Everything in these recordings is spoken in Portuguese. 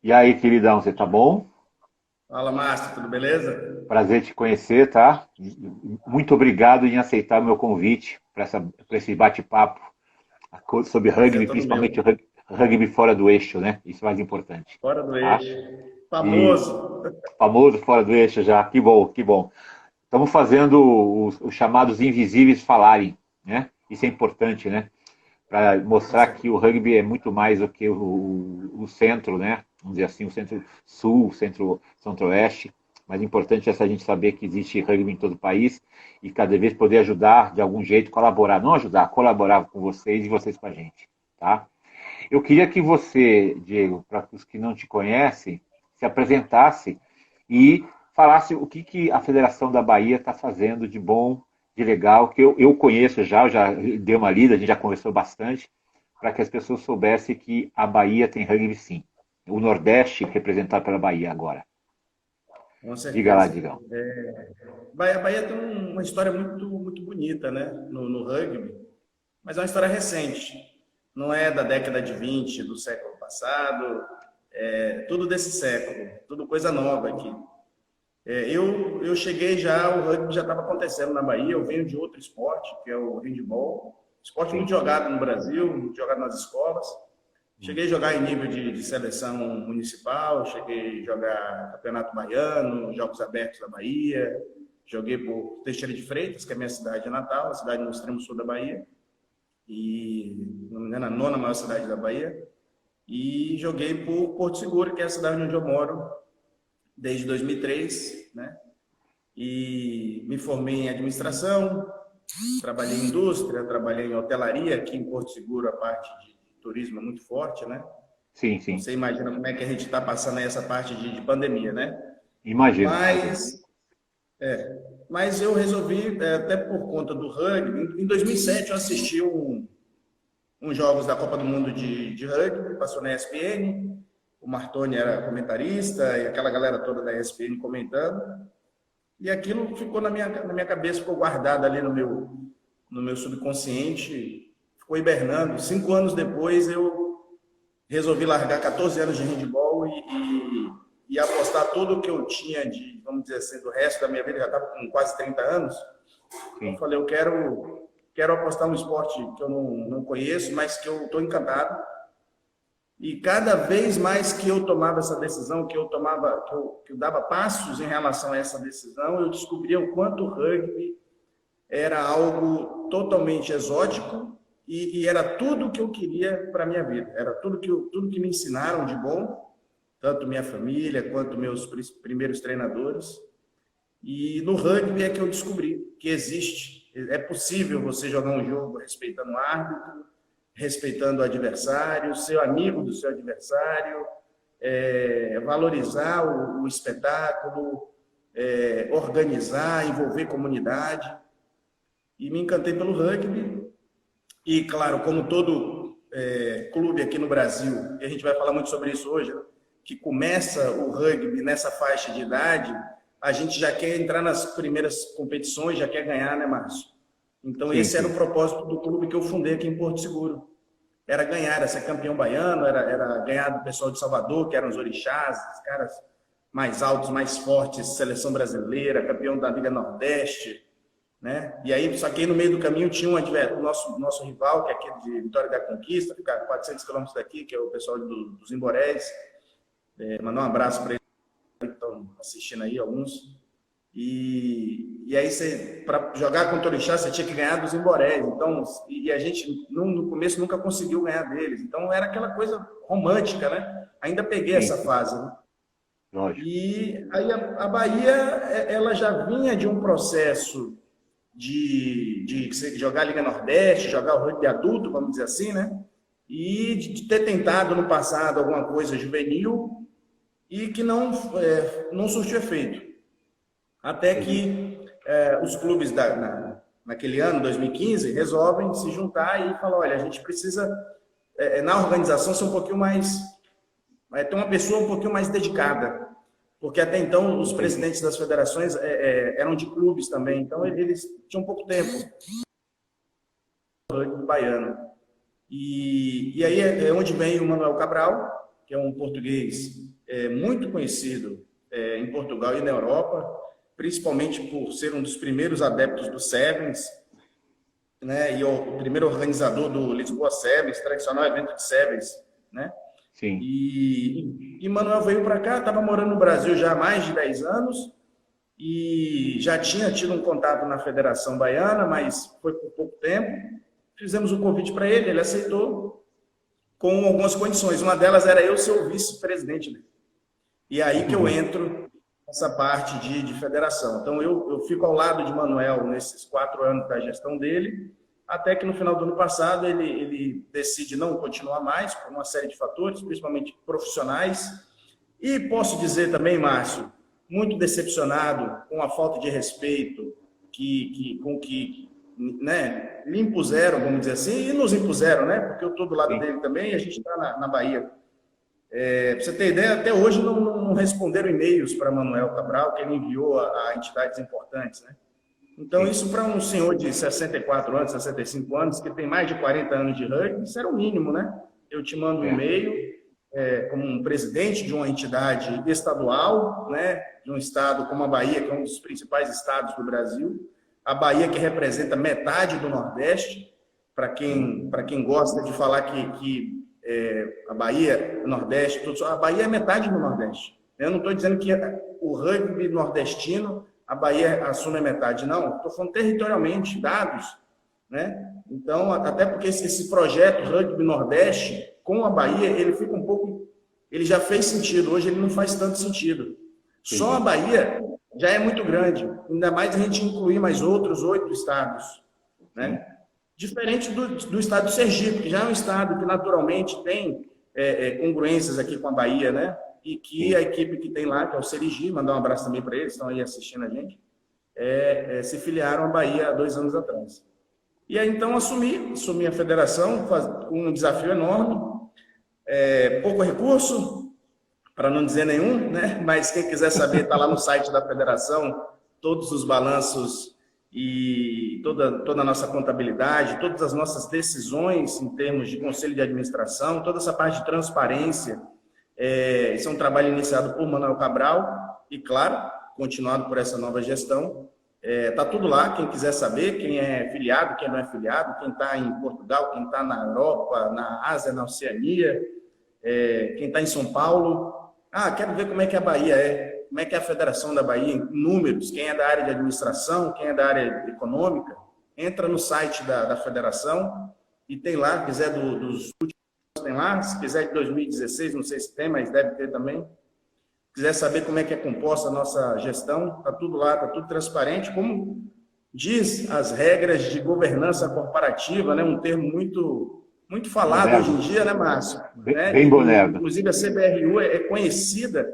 E aí, queridão, você tá bom? Fala, Márcio, tudo beleza? Prazer te conhecer, tá? Muito obrigado em aceitar o meu convite para esse bate-papo sobre Prazer é rugby, todo principalmente o meu. rugby fora do eixo, né? Isso é mais importante, Fora do tá? eixo. E Famoso. famoso fora do eixo já, que bom, que bom. Estamos fazendo os chamados invisíveis falarem, né? Isso é importante, né? Para Com mostrar que certeza. o rugby é muito mais do que o centro, né? Vamos dizer assim, o centro-sul, centro-oeste. Mas é importante essa gente saber que existe rugby em todo o país e cada vez poder ajudar de algum jeito, colaborar, não ajudar, colaborar com vocês e vocês com a gente, tá? Eu queria que você, Diego, para os que não te conhecem, se apresentasse e falasse o que a Federação da Bahia está fazendo de bom, de legal, que eu conheço já, eu já dei uma lida, a gente já conversou bastante, para que as pessoas soubessem que a Bahia tem rugby sim. O Nordeste representado pela Bahia agora. Com Diga lá, certeza. Digão. Bahia tem uma história muito bonita, né? No rugby, mas é uma história recente. Não é da década de 20 do século passado, é tudo desse século, tudo coisa nova aqui. Eu cheguei já, o rugby já estava acontecendo na Bahia, eu venho de outro esporte, que é o handball. Esporte muito Sim. jogado no Brasil, muito jogado nas escolas. Hum. Cheguei a jogar em nível de seleção municipal, cheguei a jogar Campeonato Baiano, Jogos Abertos da Bahia, joguei por Teixeira de Freitas, que é a minha cidade natal, a cidade no extremo sul da Bahia, e, não me engano, a nona maior cidade da Bahia, e joguei por Porto Seguro, que é a cidade onde eu moro desde 2003, né? E me formei em administração, trabalhei em indústria, trabalhei em hotelaria, aqui em Porto Seguro a parte de turismo é muito forte, né? Sim, sim. Você imagina como é que a gente está passando aí essa parte de pandemia, né? Imagino, imagino. Mas, mas eu resolvi, até por conta do rugby, em 2007 eu assisti uns jogos da Copa do Mundo de rugby, passou na ESPN, o Martoni era comentarista e aquela galera toda da ESPN comentando, e aquilo ficou na minha cabeça, ficou guardado ali no meu subconsciente, ficou hibernando. 5 anos depois eu resolvi largar 14 anos de handball e apostar tudo o que eu tinha de, vamos dizer assim, do resto da minha vida, já estava com quase 30 anos. Eu Sim. falei, eu quero apostar um esporte que eu não conheço, mas que eu estou encantado. E cada vez mais que eu tomava essa decisão, que eu dava passos em relação a essa decisão, eu descobria o quanto o rugby era algo totalmente exótico e era tudo que eu queria para a minha vida. Era tudo que me ensinaram de bom, tanto minha família quanto meus primeiros treinadores. E no rugby é que eu descobri que existe, é possível você jogar um jogo respeitando o árbitro, respeitando o adversário, ser amigo do seu adversário, valorizar o espetáculo, organizar, envolver comunidade. E me encantei pelo rugby. E, claro, como todo clube aqui no Brasil, e a gente vai falar muito sobre isso hoje, que começa o rugby nessa faixa de idade, a gente já quer entrar nas primeiras competições, já quer ganhar, né, Márcio? Então, Sim, esse era sim. o propósito do clube que eu fundei aqui em Porto Seguro. Era ganhar, era ser campeão baiano, era ganhar do pessoal de Salvador, que eram os orixás, os caras mais altos, mais fortes, seleção brasileira, campeão da Liga Nordeste, né? E aí, só que aí no meio do caminho tinha o nosso rival, que é aquele de Vitória da Conquista, fica a 400 quilômetros daqui, que é o pessoal dos Imborés. Mandar um abraço para eles que estão assistindo aí, alguns. E aí, para jogar contra o Orixá, você tinha que ganhar dos Imborés. Então, e a gente, no começo, nunca conseguiu ganhar deles. Então, era aquela coisa romântica, né? Ainda peguei Sim, essa sim. fase, né? Lógico. E aí a Bahia, ela já vinha de um processo de jogar a Liga Nordeste, jogar o rugby adulto, vamos dizer assim, né? E de ter tentado no passado alguma coisa juvenil e que não surtiu efeito. Até Entendi. que os clubes naquele ano, 2015, resolvem se juntar e falar, olha, a gente precisa, na organização, ser um pouquinho mais, ter uma pessoa um pouquinho mais dedicada, porque até então os Entendi. presidentes das federações eram de clubes também, então eles tinham pouco tempo do baiano. E aí é onde vem o Manuel Cabral, que é um português muito conhecido em Portugal e na Europa, principalmente por ser um dos primeiros adeptos do Sevens, né? E o primeiro organizador do Lisboa Sevens, tradicional evento de Sevens, né? Sim. E Manuel veio para cá, estava morando no Brasil já há mais de 10 anos e já tinha tido um contato na Federação Baiana, mas foi por pouco tempo. Fizemos um convite para ele, ele aceitou com algumas condições. Uma delas era eu ser o vice-presidente dele. E aí que eu entro nessa parte de federação. Então, eu fico ao lado de Manuel nesses 4 anos da gestão dele, até que no final do ano passado ele decide não continuar mais, por uma série de fatores, principalmente profissionais. E posso dizer também, Márcio, muito decepcionado com a falta de respeito com que né, lhe impuseram, vamos dizer assim, e nos impuseram, né? Porque eu estou do lado dele também e a gente está na Bahia. Para você ter ideia, até hoje não responderam e-mails para Manuel Cabral, que ele enviou a entidades importantes, né? Então, isso para um senhor de 64 anos, 65 anos, que tem mais de 40 anos de rugby, isso era o mínimo, né? Eu te mando um e-mail como um presidente de uma entidade estadual, né? De um estado como a Bahia, que é um dos principais estados do Brasil, a Bahia que representa metade do Nordeste, para quem gosta de falar que a Bahia, o Nordeste, a Bahia é metade do Nordeste. Eu não estou dizendo que o rugby nordestino, a Bahia assume a metade, não. Estou falando territorialmente, dados, né? Então, até porque esse projeto Rugby Nordeste, com a Bahia, ele fica um pouco... Ele já fez sentido, hoje ele não faz tanto sentido. Só a Bahia já é muito grande, ainda mais a gente incluir mais outros 8 estados, né? Diferente do estado de Sergipe, que já é um estado que naturalmente tem congruências aqui com a Bahia, né? E que a equipe que tem lá, que é o Serigi, mandar um abraço também para eles, estão aí assistindo a gente, se filiaram à Bahia há 2 anos atrás. E aí, então, assumi a federação com um desafio enorme, pouco recurso, para não dizer nenhum, né? Mas quem quiser saber, está lá no site da federação, todos os balanços e toda a nossa contabilidade, todas as nossas decisões em termos de conselho de administração, toda essa parte de transparência. Isso é um trabalho iniciado por Manuel Cabral e, claro, continuado por essa nova gestão. Está tudo lá, quem quiser saber, quem é filiado, quem não é filiado, quem está em Portugal, quem está na Europa, na Ásia, na Oceania, quem está em São Paulo. Quero ver como é que a Bahia como é que é a Federação da Bahia, em números, quem é da área de administração, quem é da área econômica, entra no site da Federação e tem lá, se quiser dos últimos, tem lá, se quiser de 2016, não sei se tem, mas deve ter também. Quiser saber como é que é composta a nossa gestão, está tudo lá, está tudo transparente, como diz as regras de governança corporativa, né? Um termo muito falado hoje em dia, né, Márcio? Bem boneco. Inclusive, a CBRU é conhecida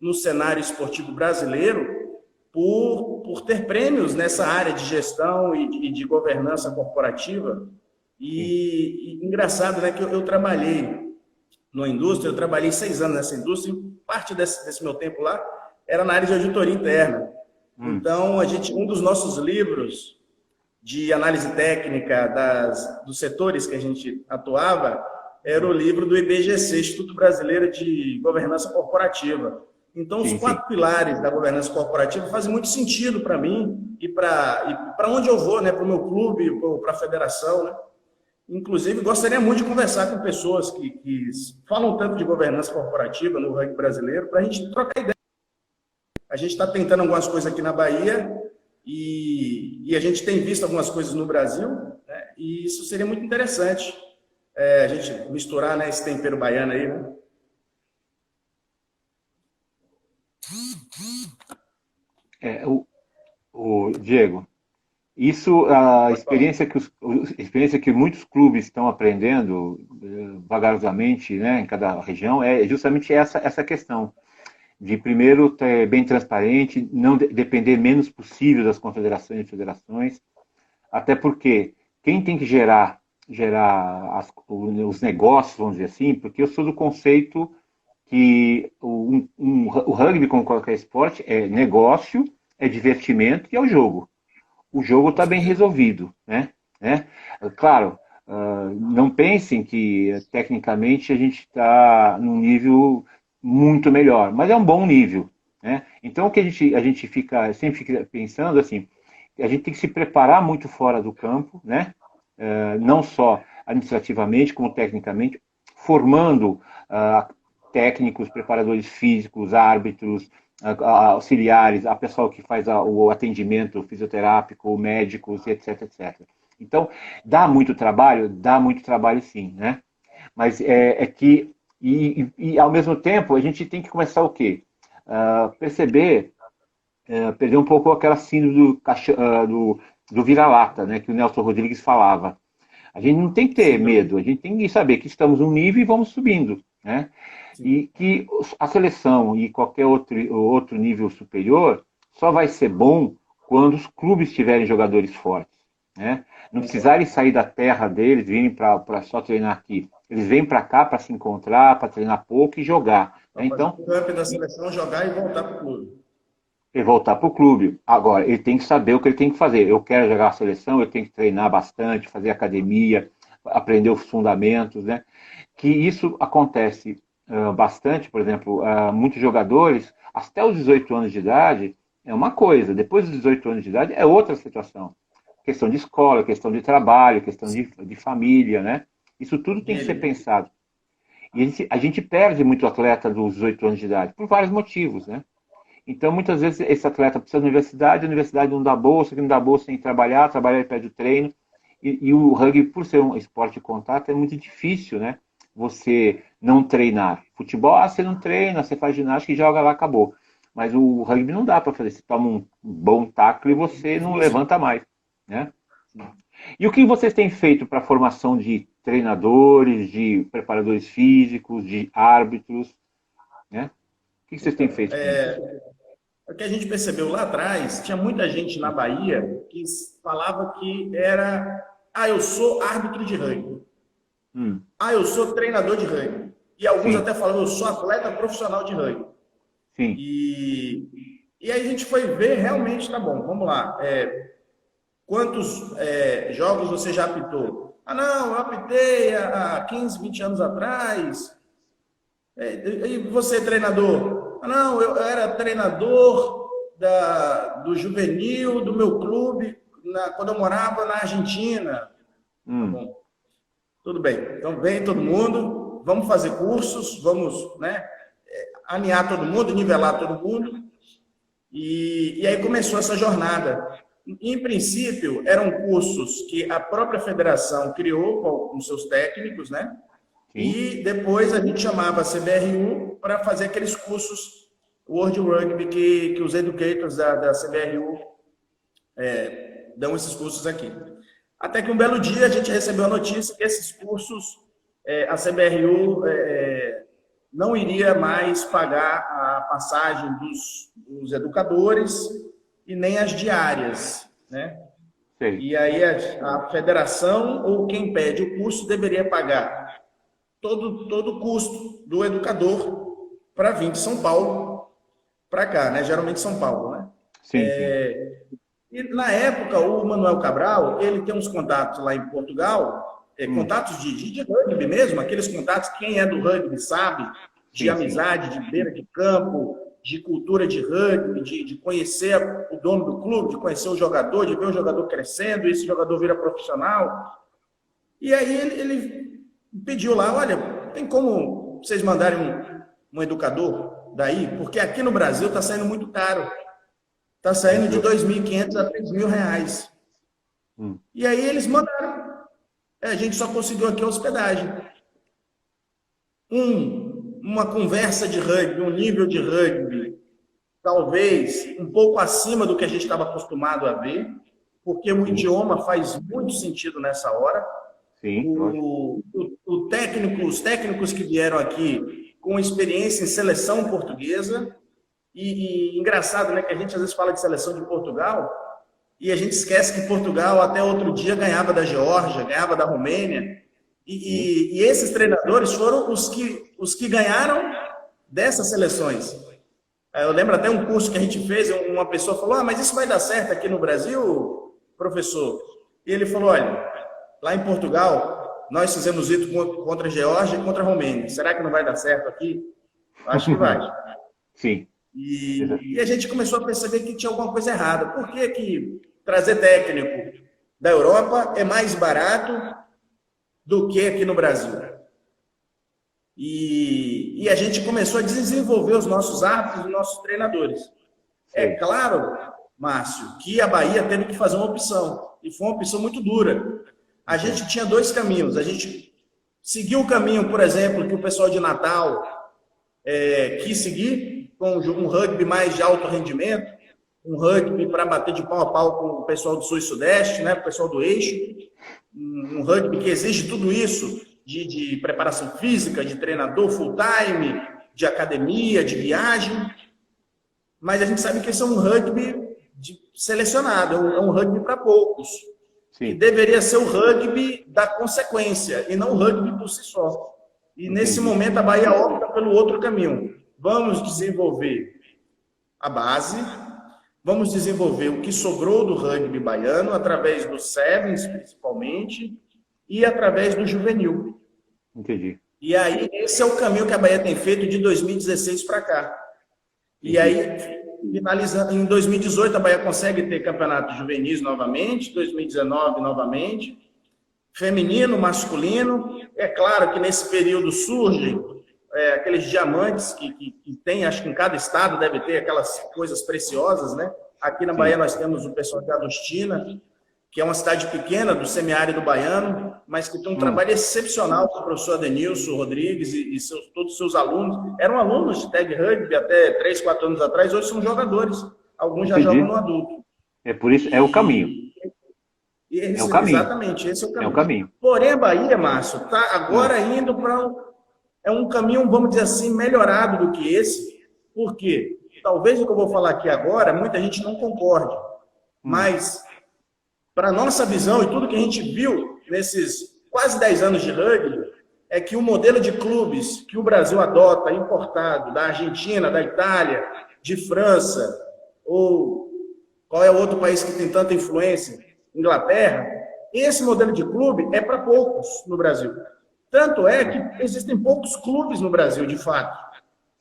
no cenário esportivo brasileiro por ter prêmios nessa área de gestão e de governança corporativa. E engraçado, né, que eu trabalhei na indústria, eu trabalhei 6 anos nessa indústria, e parte desse meu tempo lá era na área de auditoria interna. Então, um dos nossos livros de análise técnica dos setores que a gente atuava era o livro do IBGC, Instituto Brasileiro de Governança Corporativa. Então, os 4 pilares da governança corporativa fazem muito sentido para mim e para onde eu vou, né? Para o meu clube, para a federação, né? Inclusive, gostaria muito de conversar com pessoas que falam tanto de governança corporativa no rugby brasileiro, para a gente trocar ideia. A gente está tentando algumas coisas aqui na Bahia e a gente tem visto algumas coisas no Brasil, né? E isso seria muito interessante, a gente misturar, né, esse tempero baiano aí, né? Diego, isso, a experiência que muitos clubes estão aprendendo vagarosamente, né, em cada região, é justamente essa questão de, primeiro, ter bem transparente, não depender menos possível das confederações e federações, até porque quem tem que gerar os negócios, vamos dizer assim, porque eu sou do conceito que o rugby, como qualquer esporte, é negócio, é divertimento e é o jogo. O jogo está bem resolvido, né? Claro, não pensem que tecnicamente a gente está num nível muito melhor, mas é um bom nível, né? Então o que a gente sempre fica pensando assim, a gente tem que se preparar muito fora do campo, né? Não só administrativamente como tecnicamente, formando técnicos, preparadores físicos, árbitros, auxiliares, a pessoal que faz o atendimento fisioterápico, médicos, etc, etc. Então, dá muito trabalho sim, né? Mas é que, ao mesmo tempo, a gente tem que começar o quê? Perceber, perder um pouco aquela síndrome do vira-lata, né? Que o Nelson Rodrigues falava. A gente não tem que ter Sim, medo, a gente tem que saber que estamos num nível e vamos subindo, né? sim. E que a seleção e qualquer outro nível superior só vai ser bom quando os clubes tiverem jogadores fortes, né? Não precisarem sair da terra deles, virem para só treinar aqui. Eles vêm para cá para se encontrar, para treinar pouco e jogar, né? Para fazer Então, o camp da seleção, jogar e voltar para o clube. ele voltar para o clube. Agora, ele tem que saber o que ele tem que fazer. Eu quero jogar a seleção, eu tenho que treinar bastante, fazer academia, aprender os fundamentos, né? Que isso acontece bastante, por exemplo, muitos jogadores, até os 18 anos de idade, é uma coisa, depois dos 18 anos de idade é outra situação. Questão de escola, questão de trabalho, questão de família, né? Isso tudo tem que ser Dele. pensado. E a gente perde muito atleta dos 18 anos de idade, por vários motivos, né? Então, muitas vezes, esse atleta precisa da universidade, a universidade não dá bolsa, que não dá bolsa sem trabalhar, trabalhar ele perde o treino. E o rugby, por ser um esporte de contato, é muito difícil, né? Você não treinar. Futebol, você não treina, você faz ginástica e joga lá, acabou. Mas o rugby não dá para fazer. Você toma um bom tackle e você não Difícil. levanta mais, né? E o que vocês têm feito para a formação de treinadores, de preparadores físicos, de árbitros, né? O que vocês têm Então, feito com isso? o que a gente percebeu lá atrás, tinha muita gente na Bahia que falava que era, eu sou árbitro de rugby. Hum, Eu sou treinador de rugby. E alguns sim, até falavam, eu sou atleta profissional de rugby. sim. E aí a gente foi ver, realmente, tá bom, vamos lá. Quantos jogos você já apitou? Não, eu apitei há 15, 20 anos atrás. E você, treinador? Não, eu era treinador do juvenil do meu clube quando eu morava na Argentina. Tá Hum, bom, tudo bem. Então vem todo mundo, vamos fazer cursos, vamos, né, alinhar todo mundo, nivelar todo mundo. E aí começou essa jornada. Em princípio, eram cursos que a própria federação criou com seus técnicos, né? sim. E depois a gente chamava a CBRU para fazer aqueles cursos World Rugby que os educators da CBRU dão esses cursos aqui. Até que um belo dia a gente recebeu a notícia que esses cursos, a CBRU não iria mais pagar a passagem dos educadores e nem as diárias, né? Sei. E aí a federação ou quem pede o curso deveria pagar todo o custo do educador para vir de São Paulo para cá, né? Geralmente São Paulo, né? Sim, sim. E na época o Manuel Cabral, ele tem uns contatos lá em Portugal, Hum, contatos de rugby mesmo, aqueles contatos que quem é do rugby sabe, de sim, sim. amizade, de beira de campo, de cultura de rugby, de conhecer o dono do clube, de conhecer o jogador, de ver o jogador crescendo, e esse jogador vira profissional. E aí ele pediu lá, olha, tem como vocês mandarem um educador daí? Porque aqui no Brasil está saindo muito caro. Está saindo de Justo. 2.500 a 3.000 reais. Hum, E aí eles mandaram. A gente só conseguiu aqui a hospedagem. Uma conversa de rugby, um nível de rugby, talvez um pouco acima do que a gente estava acostumado a ver, porque o sim, idioma faz muito sentido nessa hora. sim, lógico. Os técnicos que vieram aqui com experiência em seleção portuguesa, e engraçado, né, que a gente às vezes fala de seleção de Portugal, e a gente esquece que Portugal até outro dia ganhava da Geórgia, ganhava da Romênia, Sim. e esses treinadores foram os que ganharam dessas seleções. Eu lembro até um curso que a gente fez, uma pessoa falou, mas isso vai dar certo aqui no Brasil, professor? E ele falou, olha, lá em Portugal, Nós fizemos isso contra a Geórgia e contra a Romênia. Será que não vai dar certo aqui? Acho que vai. Sim. E a gente começou a perceber que tinha alguma coisa errada. Por que que trazer técnico da Europa é mais barato do que aqui no Brasil? E a gente começou a desenvolver os nossos árbitros, os nossos treinadores. É claro, Márcio, que a Bahia teve que fazer uma opção. E foi uma opção muito dura. A gente tinha dois caminhos. A gente seguiu o caminho, por exemplo, que o pessoal de Natal quis seguir, com um rugby mais de alto rendimento, um rugby para bater de pau a pau com o pessoal do Sul e Sudeste, né, o pessoal do Eixo, um rugby que exige tudo isso, de preparação física, de treinador full-time, de academia, de viagem, mas a gente sabe que esse é um rugby selecionado, é um rugby para poucos. Sim. E deveria ser o rugby da consequência, e não o rugby por si só. E nesse momento a Bahia opta pelo outro caminho. Vamos desenvolver a base, vamos desenvolver o que sobrou do rugby baiano, através dos sevens, principalmente, e através do juvenil. Entendi. E aí, esse é o caminho que a Bahia tem feito de 2016 para cá. E aí, finalizando, em 2018, a Bahia consegue ter campeonato juvenis novamente, 2019 novamente, feminino, masculino. É claro que nesse período surgem aqueles diamantes que tem, acho que em cada estado deve ter aquelas coisas preciosas, né? Aqui na Bahia nós temos o pessoal de Agostina, que é uma cidade pequena do semiárido baiano, mas que tem um trabalho excepcional com o professor Adenilson Rodrigues e todos os seus alunos. Eram alunos de tag rugby até 3, 4 anos atrás, hoje são jogadores. Alguns já jogam no adulto. É por isso, é o caminho. É o caminho. Exatamente, esse é o caminho. É o caminho. Porém, a Bahia, Márcio, está agora indo para um caminho, vamos dizer assim, melhorado do que esse. Por quê? Talvez o que eu vou falar aqui agora, muita gente não concorde. Mas, para a nossa visão e tudo que a gente viu nesses quase 10 anos de rugby, é que o modelo de clubes que o Brasil adota, importado da Argentina, da Itália, de França, ou qual é o outro país que tem tanta influência? Inglaterra. Esse modelo de clube é para poucos no Brasil. Tanto é que existem poucos clubes no Brasil, de fato.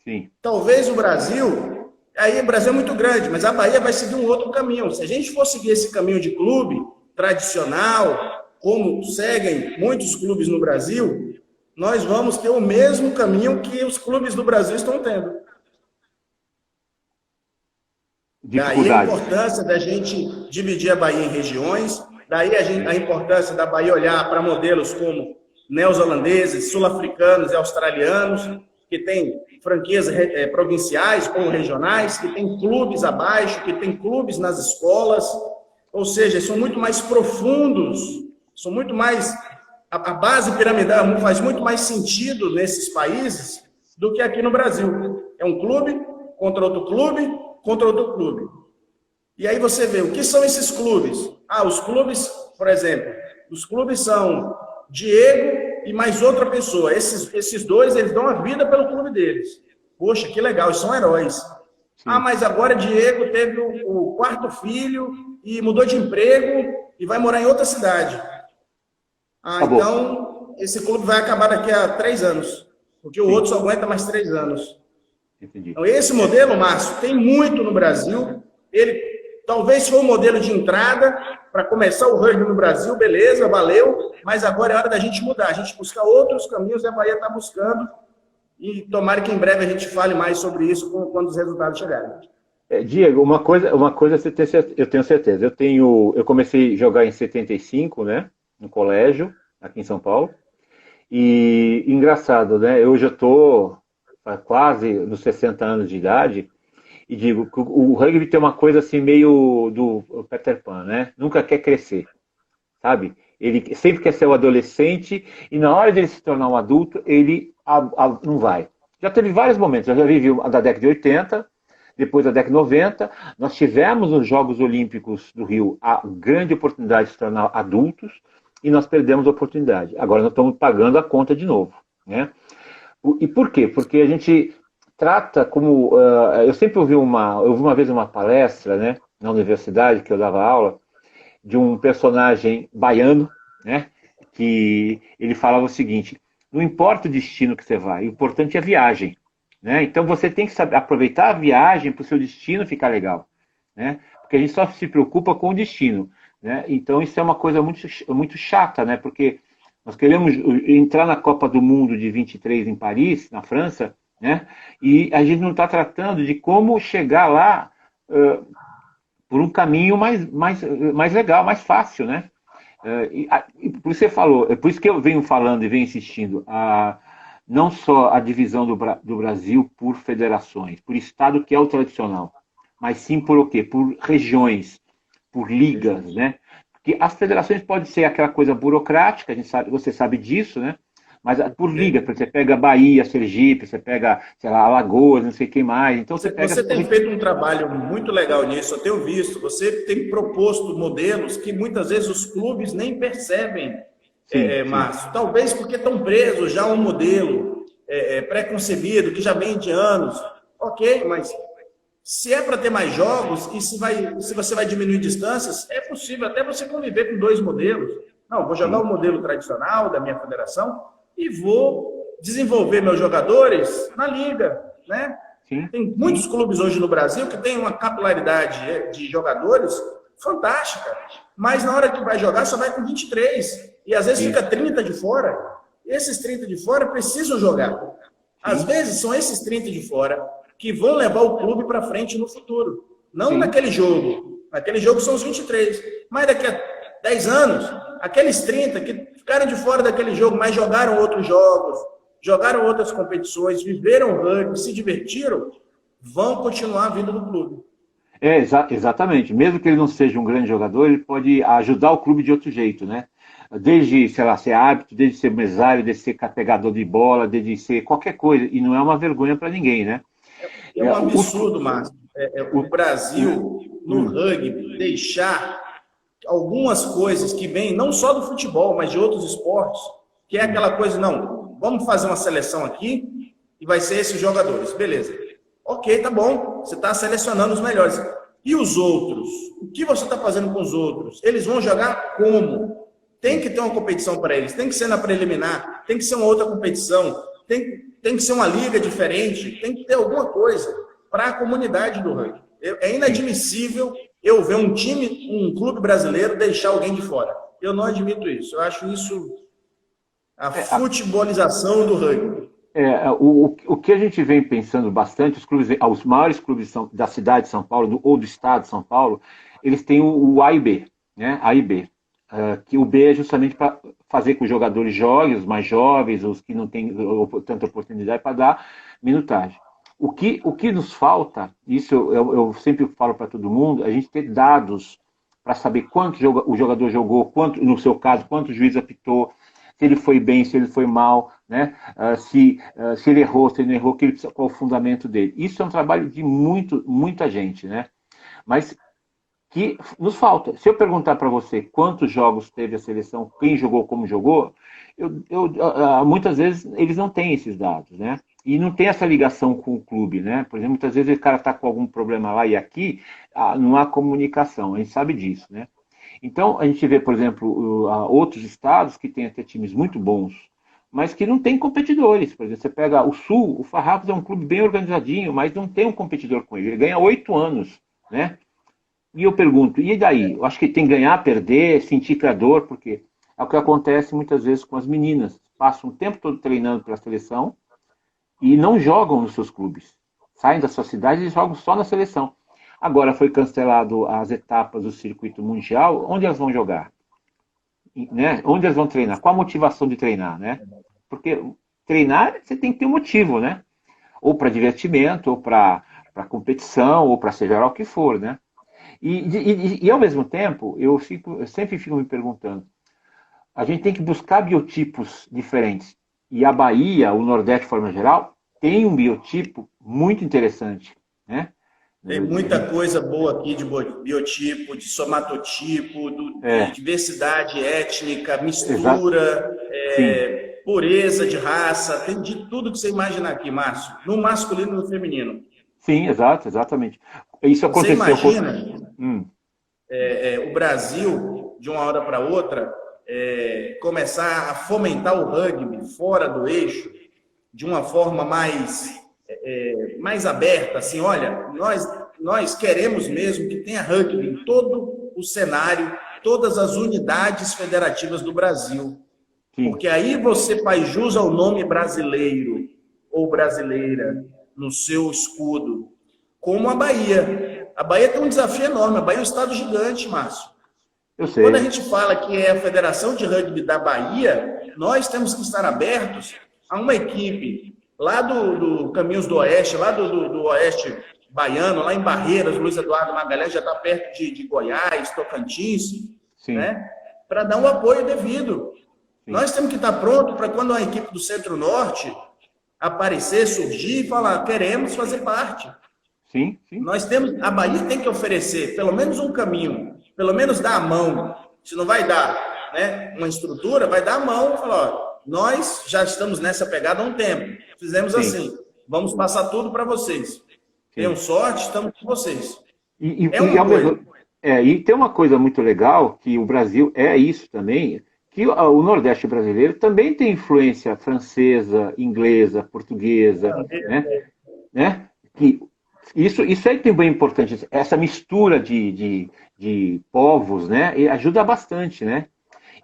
Sim. Talvez o Brasil... Aí o Brasil é muito grande, mas a Bahia vai seguir um outro caminho. Se a gente for seguir esse caminho de clube tradicional, como seguem muitos clubes no Brasil, nós vamos ter o mesmo caminho que os clubes do Brasil estão tendo. Daí a importância da gente dividir a Bahia em regiões, daí a importância da Bahia olhar para modelos como neozelandeses, sul-africanos e australianos, que tem franquias provinciais ou regionais, que tem clubes abaixo, que tem clubes nas escolas, ou seja, são muito mais profundos, são muito mais... A base piramidal faz muito mais sentido nesses países do que aqui no Brasil. É um clube contra outro clube, contra outro clube. E aí você vê, o que são esses clubes? Os clubes, por exemplo, os clubes são Diego e mais outra pessoa. Esses dois, eles dão a vida pelo clube deles. Poxa, que legal, eles são heróis. Sim. Mas agora Diego teve o quarto filho e mudou de emprego e vai morar em outra cidade. Então, esse clube vai acabar daqui a 3 anos, porque o outro só aguenta mais 3 anos. Entendi. Então, esse modelo, Márcio, tem muito no Brasil. Ele talvez foi um modelo de entrada para começar o rugby no Brasil, beleza, valeu, mas agora é hora da gente mudar, a gente buscar outros caminhos, e a Bahia está buscando, e tomara que em breve a gente fale mais sobre isso quando os resultados chegarem. Diego, uma coisa eu tenho certeza. Eu comecei a jogar em 75, né, no colégio, aqui em São Paulo, e engraçado, né, eu já estou quase nos 60 anos de idade, e digo que o rugby tem uma coisa assim meio do Peter Pan, né? Nunca quer crescer, sabe? Ele sempre quer ser o adolescente e na hora de ele se tornar um adulto, ele não vai. Já teve vários momentos, eu já vivi a da década de 80, depois da década de 90, nós tivemos nos Jogos Olímpicos do Rio a grande oportunidade de se tornar adultos e nós perdemos a oportunidade. Agora nós estamos pagando a conta de novo, né? E por quê? Porque a gente trata como... eu sempre ouvi uma vez uma palestra, né, na universidade, que eu dava aula, de um personagem baiano, né, que ele falava o seguinte: não importa o destino que você vai, o importante é a viagem. Né? Então você tem que saber aproveitar a viagem para o seu destino ficar legal. Né? Porque a gente só se preocupa com o destino. Né? Então isso é uma coisa muito chata, né? Porque nós queremos entrar na Copa do Mundo de 23 em Paris, na França, né? E a gente não está tratando de como chegar lá por um caminho mais legal, mais fácil. Né? E por isso você falou, é por isso que eu venho falando e venho insistindo, não só a divisão do Brasil por federações, por estado que é o tradicional, mas sim por o quê? Por regiões, por ligas, né? Porque as federações podem ser aquela coisa burocrática, você sabe disso, né? Mas por liga, você pega Bahia, Sergipe, você pega, sei lá, Alagoas, não sei quem mais. Então você tem feito um trabalho muito legal nisso, eu tenho visto. Você tem proposto modelos que muitas vezes os clubes nem percebem, Márcio. Talvez porque estão presos já a um modelo pré-concebido, que já vem de anos. Ok, mas se é para ter mais jogos e se você vai diminuir distâncias, é possível até você conviver com dois modelos. Não, vou jogar o modelo tradicional da minha federação e vou desenvolver meus jogadores na liga, né? Sim. Tem muitos clubes hoje no Brasil que tem uma capilaridade de jogadores fantástica, mas na hora que vai jogar só vai com 23 e às vezes fica 30 de fora. Esses 30 de fora precisam jogar. Às vezes são esses 30 de fora que vão levar o clube para frente no futuro. Não naquele jogo. Naquele jogo são os 23. Mas daqui a 10 anos, aqueles 30 que ficaram de fora daquele jogo, mas jogaram outros jogos, jogaram outras competições, viveram o rugby, se divertiram, vão continuar a vida do clube. Exatamente. Mesmo que ele não seja um grande jogador, ele pode ajudar o clube de outro jeito, né? Desde, sei lá, ser árbitro, desde ser mesário, desde ser carregador de bola, desde ser qualquer coisa. E não é uma vergonha para ninguém, né? É um absurdo, Márcio. O Brasil, no rugby, deixar algumas coisas que vêm não só do futebol, mas de outros esportes, que é aquela coisa, não, vamos fazer uma seleção aqui e vai ser esses jogadores. Beleza. Ok, tá bom. Você está selecionando os melhores. E os outros? O que você está fazendo com os outros? Eles vão jogar como? Tem que ter uma competição para eles. Tem que ser na preliminar. Tem que ser uma outra competição. Tem que ser uma liga diferente. Tem que ter alguma coisa para a comunidade do rugby. É inadmissível eu ver um clube brasileiro deixar alguém de fora. Eu não admito isso. Eu acho isso a futebolização do rugby. O que a gente vem pensando bastante, os maiores clubes da cidade de São Paulo, ou do estado de São Paulo, eles têm o A e B, né? A e B. Que o B é justamente para fazer com que os jogadores joguem, os mais jovens, os que não têm tanta oportunidade, para dar minutagem. O que nos falta, isso eu sempre falo para todo mundo, a gente ter dados para saber quanto o jogador jogou, quanto, no seu caso, quanto o juiz apitou, se ele foi bem, se ele foi mal, né? Se ele errou, se ele não errou, qual o fundamento dele. Isso é um trabalho de muita gente, né? Mas que nos falta. Se eu perguntar para você quantos jogos teve a seleção, quem jogou, como jogou, muitas vezes eles não têm esses dados, né? E não tem essa ligação com o clube, né? Por exemplo, muitas vezes o cara está com algum problema lá e aqui não há comunicação, a gente sabe disso, né? Então, a gente vê, por exemplo, outros estados que têm até times muito bons, mas que não tem competidores. Por exemplo, você pega o Sul, o Farrapos é um clube bem organizadinho, mas não tem um competidor com ele. Ele ganha 8 anos, né? E eu pergunto, e daí? Eu acho que tem que ganhar, perder, sentir que é dor, porque é o que acontece muitas vezes com as meninas. Passam o tempo todo treinando pela seleção e não jogam nos seus clubes. Saem da sua cidade e jogam só na seleção. Agora foi cancelado as etapas do circuito mundial, onde elas vão jogar? Né? Onde elas vão treinar? Qual a motivação de treinar? Né? Porque treinar, você tem que ter um motivo, né? Ou para divertimento, ou para competição, ou para seja lá o que for, né? E ao mesmo tempo, eu sempre fico me perguntando, a gente tem que buscar biotipos diferentes. E a Bahia, o Nordeste de forma geral, tem um biotipo muito interessante, né? Tem muita coisa boa aqui de biotipo, de somatotipo, de diversidade étnica, mistura, pureza de raça, tem de tudo que você imaginar aqui, Márcio, no masculino e no feminino. Sim, exatamente. Isso aconteceu. Você imagina o Brasil, de uma hora para outra, começar a fomentar o rugby fora do eixo de uma forma mais aberta, assim, olha, nós queremos mesmo que tenha rugby em todo o cenário, todas as unidades federativas do Brasil. Sim. Porque aí você faz jus ao nome brasileiro ou brasileira no seu escudo, como a Bahia. A Bahia tem um desafio enorme, a Bahia é um estado gigante, Márcio. Eu sei. Quando a gente fala que é a Federação de Rugby da Bahia, nós temos que estar abertos a uma equipe lá do Caminhos do Oeste, lá do Oeste baiano, lá em Barreiras, Luiz Eduardo Magalhães já está perto de Goiás, Tocantins, né? Para dar um apoio devido. Sim. Nós temos que estar prontos para quando a equipe do Centro-Norte aparecer, surgir e falar, queremos fazer parte. Sim, sim. A Bahia tem que oferecer pelo menos um caminho, pelo menos dar a mão. Se não vai dar, né, uma estrutura, vai dar a mão e falar, ó, nós já estamos nessa pegada há um tempo. Fizemos assim, vamos passar tudo para vocês. Tenham sorte, estamos com vocês. E tem uma coisa muito legal, que o Brasil é isso também, que o Nordeste brasileiro também tem influência francesa, inglesa, portuguesa, né? Que isso é também importante, essa mistura de povos, né? E ajuda bastante, né?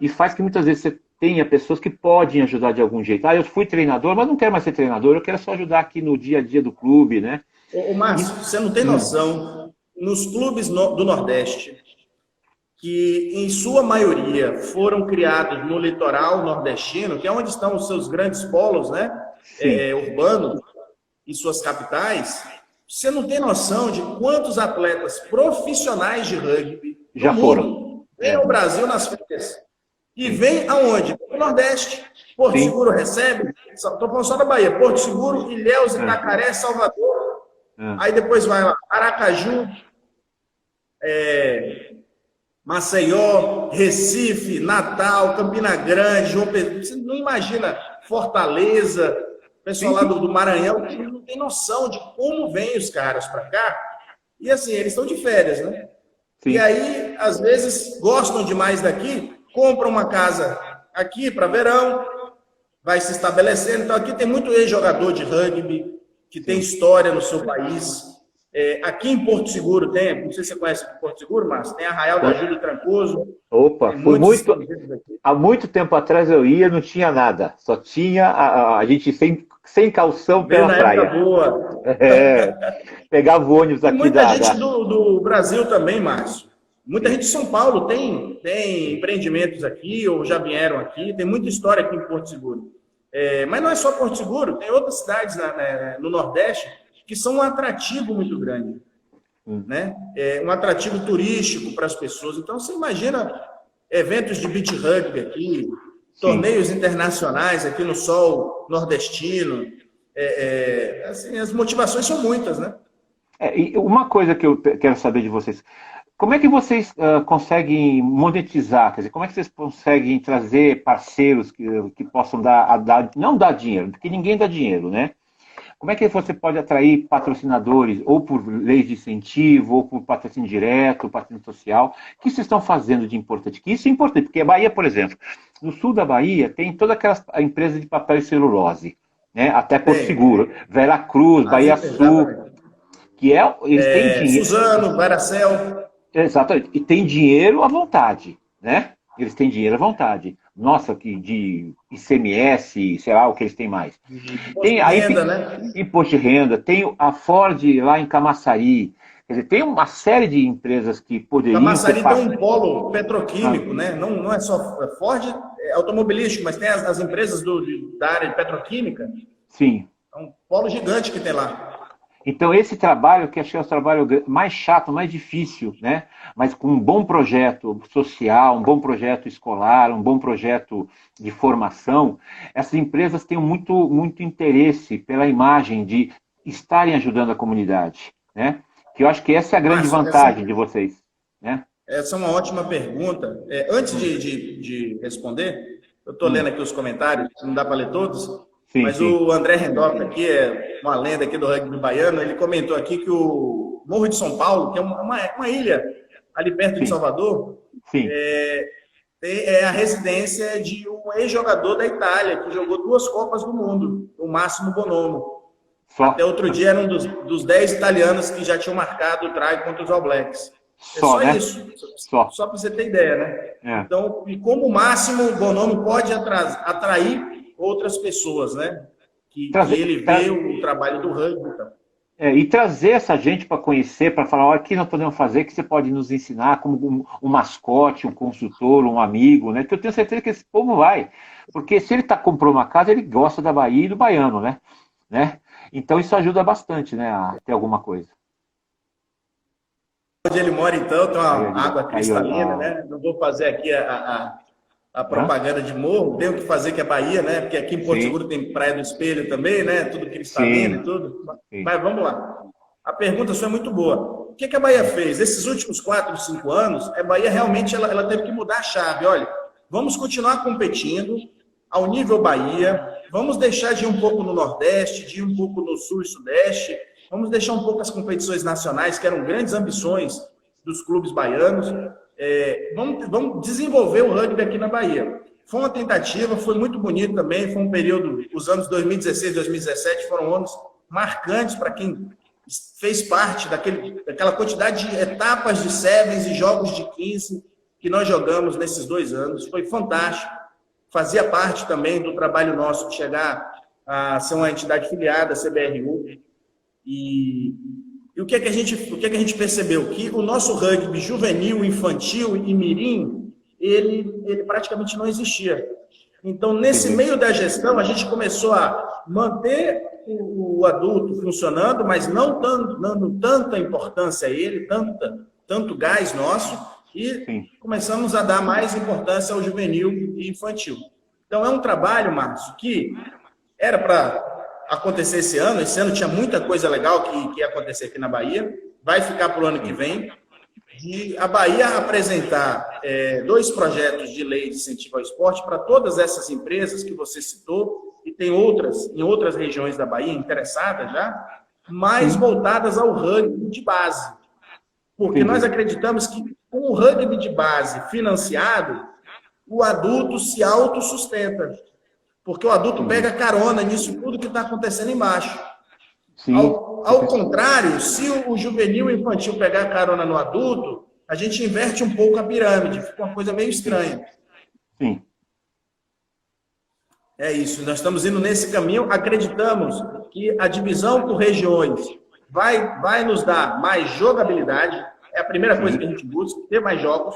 E faz que muitas vezes você tenha pessoas que podem ajudar de algum jeito. Eu fui treinador, mas não quero mais ser treinador, eu quero só ajudar aqui no dia a dia do clube, né? Ô Márcio, você não tem noção, nos clubes do Nordeste, que em sua maioria foram criados no litoral nordestino, que é onde estão os seus grandes polos, né? Urbanos e suas capitais, você não tem noção de quantos atletas profissionais de rugby já foram. Vem ao Brasil nas férias. E vem aonde? No Nordeste. Porto Seguro recebe, estou falando só da Bahia, Porto Seguro, Ilhéus, Itacaré, Salvador. Aí depois vai lá, Aracaju, Maceió, Recife, Natal, Campina Grande, João Pessoa. Você não imagina Fortaleza, pessoal lá do Maranhão, não tem noção de como vêm os caras para cá. E assim, eles estão de férias, né? Sim. E aí, às vezes, gostam demais daqui, compram uma casa aqui para verão, vai se estabelecendo. Então, aqui tem muito ex-jogador de rugby, que tem história no seu país. Aqui em Porto Seguro tem, não sei se você conhece Porto Seguro, mas tem Arraial da Júlio Trancoso. Opa, há muito tempo atrás eu ia, não tinha nada, só tinha a gente sem calção pela praia. Boa. Pegava o ônibus aqui muita gente do Brasil também, Márcio. Muita gente de São Paulo tem empreendimentos aqui, ou já vieram aqui, tem muita história aqui em Porto Seguro. Mas não é só Porto Seguro, tem outras cidades no Nordeste que são um atrativo muito grande, né? Um atrativo turístico para as pessoas. Então, você imagina eventos de beach rugby aqui, torneios internacionais aqui no sol nordestino. Assim, as motivações são muitas, né? E uma coisa que eu quero saber de vocês, como é que vocês conseguem monetizar? Quer dizer, como é que vocês conseguem trazer parceiros que possam não dar dinheiro, porque ninguém dá dinheiro, né? Como é que você pode atrair patrocinadores, ou por leis de incentivo, ou por patrocínio direto, patrocínio social? O que vocês estão fazendo de importante? Que isso é importante, porque a Bahia, por exemplo, no sul da Bahia tem toda aquela empresa de papel e celulose, né? Até Porto Seguro, Vera Cruz, Bahia Sul, que eles têm dinheiro. Suzano, Varacel. Exatamente, e tem dinheiro à vontade, né? Eles têm dinheiro à vontade. Nossa, que de ICMS, sei lá o que eles têm mais. Imposto de renda, né? Imposto de renda. Tem a Ford lá em Camaçari. Quer dizer, tem uma série de empresas que poderiam... Camaçari tem um polo petroquímico, né? Não é só Ford, é automobilístico, mas tem as empresas da área de petroquímica. Sim. É um polo gigante que tem lá. Então, esse trabalho, que achei o trabalho mais chato, mais difícil, né? Mas com um bom projeto social, um bom projeto escolar, um bom projeto de formação, essas empresas têm muito, muito interesse pela imagem de estarem ajudando a comunidade, né? Que eu acho que essa é a grande vantagem de vocês, né? Essa é uma ótima pergunta. Antes de responder, eu estou lendo aqui os comentários, não dá para ler todos. Sim, mas o André Rendorf aqui, é uma lenda aqui do rugby baiano, ele comentou aqui que o Morro de São Paulo, que é uma ilha ali perto de Salvador, É a residência de um ex-jogador da Itália, que jogou 2 Copas do Mundo, o Máximo Bonomo. Até outro dia era um dos 10 italianos que já tinham marcado o try contra os All Blacks. É só né? isso. Só para você ter ideia, né? Então, e como o Máximo Bonomo pode atrair outras pessoas, né? Que ele vê o trabalho do rugby. Então. E trazer essa gente para conhecer, para falar, olha, o que nós podemos fazer, que você pode nos ensinar, como um mascote, um consultor, um amigo, né? Que eu tenho certeza que esse povo vai. Porque se ele comprou uma casa, ele gosta da Bahia e do baiano, né? Então isso ajuda bastante, né, a ter alguma coisa. Onde ele mora, então, tem uma água cristalina, né? Não vou fazer aqui a propaganda de morro, tenho que fazer que é Bahia, né? Porque aqui em Porto Seguro tem Praia do Espelho também, né? Tudo cristalino e tudo. Sim. Mas vamos lá. A pergunta sua é muito boa. O que a Bahia fez? Esses últimos 4, 5 anos, a Bahia realmente ela teve que mudar a chave. Olha, vamos continuar competindo ao nível Bahia, vamos deixar de ir um pouco no Nordeste, de ir um pouco no Sul e Sudeste, vamos deixar um pouco as competições nacionais, que eram grandes ambições dos clubes baianos. Vamos desenvolver o rugby aqui na Bahia. Foi uma tentativa, foi muito bonito também, foi um período, os anos 2016, 2017 foram anos marcantes para quem fez parte daquela quantidade de etapas de sevens e jogos de 15 que nós jogamos nesses 2 anos. Foi fantástico. Fazia parte também do trabalho nosso de chegar a ser uma entidade filiada, a CBRU. E o que é que a gente percebeu? Que o nosso rugby juvenil, infantil e mirim, ele praticamente não existia. Então, nesse meio da gestão, a gente começou a manter o adulto funcionando, mas não dando tanta importância a ele, tanto gás nosso, e começamos a dar mais importância ao juvenil e infantil. Então, é um trabalho, Márcio, que era para acontecer esse ano. Esse ano tinha muita coisa legal que ia acontecer aqui na Bahia. Vai ficar para o ano que vem. De a Bahia apresentar 2 projetos de lei de incentivo ao esporte para todas essas empresas que você citou, e tem outras em outras regiões da Bahia interessadas já, mais voltadas ao rugby de base. Porque nós acreditamos que com o rugby de base financiado, o adulto se autossustenta. Porque o adulto pega carona nisso tudo que está acontecendo embaixo. Ao contrário, se o juvenil e o infantil pegar carona no adulto, a gente inverte um pouco a pirâmide. Fica uma coisa meio estranha. Sim. É isso. Nós estamos indo nesse caminho. Acreditamos que a divisão por regiões vai nos dar mais jogabilidade. É a primeira coisa que a gente busca, ter mais jogos.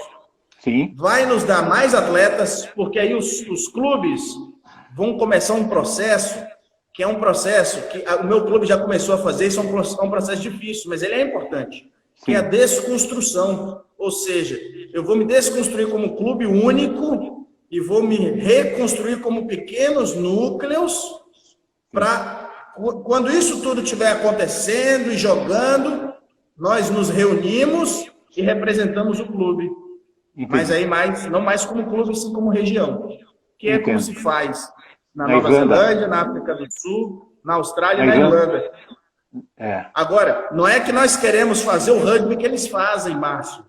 Sim. Vai nos dar mais atletas, porque aí os clubes vão começar um processo, que é um processo que o meu clube já começou a fazer. Isso é um processo difícil, mas ele é importante, que é a desconstrução. Ou seja, eu vou me desconstruir como clube único e vou me reconstruir como pequenos núcleos para, quando isso tudo estiver acontecendo e jogando, nós nos reunimos e representamos o clube. Entendi. Mas aí não mais como clube, sim como região. Que é como se faz na Nova Zelândia, na África do Sul, na Austrália e na Irlanda. Agora, não é que nós queremos fazer o rugby que eles fazem, Márcio.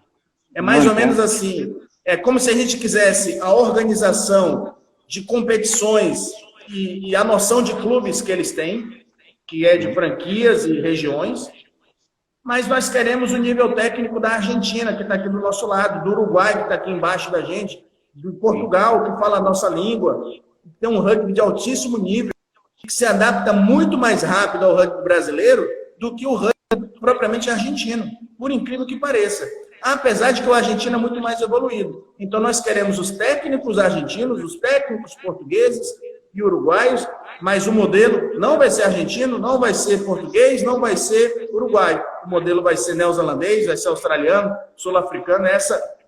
É mais ou menos assim. É como se a gente quisesse a organização de competições e a noção de clubes que eles têm, que é de franquias e regiões, mas nós queremos o nível técnico da Argentina, que está aqui do nosso lado, do Uruguai, que está aqui embaixo da gente, do Portugal, que fala a nossa língua, tem um rugby de altíssimo nível, que se adapta muito mais rápido ao rugby brasileiro do que o rugby propriamente argentino, por incrível que pareça. Apesar de que o argentino é muito mais evoluído. Então, nós queremos os técnicos argentinos, os técnicos portugueses e uruguaios, mas o modelo não vai ser argentino, não vai ser português, não vai ser uruguaio. O modelo vai ser neozelandês, vai ser australiano, sul-africano,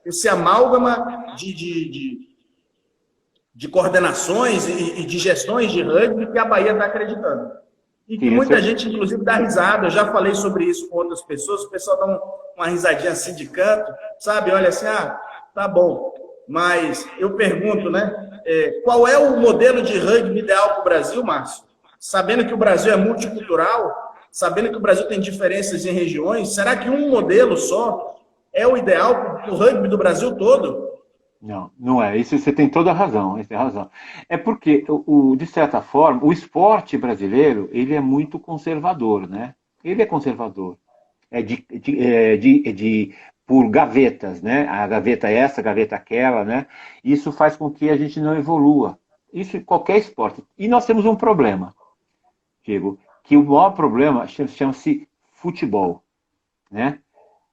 esse amálgama de coordenações e de gestões de rugby que a Bahia está acreditando. E que muita gente, inclusive, dá risada. Eu já falei sobre isso com outras pessoas, o pessoal dá uma risadinha assim de canto, sabe? Olha assim, tá bom. Mas eu pergunto, né? Qual é o modelo de rugby ideal para o Brasil, Márcio? Sabendo que o Brasil é multicultural, sabendo que o Brasil tem diferenças em regiões, será que um modelo só é o ideal para o rugby do Brasil todo? Não, não é. Isso você tem toda a razão, você tem razão. É porque, de certa forma, o esporte brasileiro, ele é muito conservador, né? Ele é conservador. É por gavetas, né? A gaveta é essa, a gaveta aquela, né? Isso faz com que a gente não evolua. Isso em qualquer esporte. E nós temos um problema, Diego, que o maior problema chama-se futebol, né?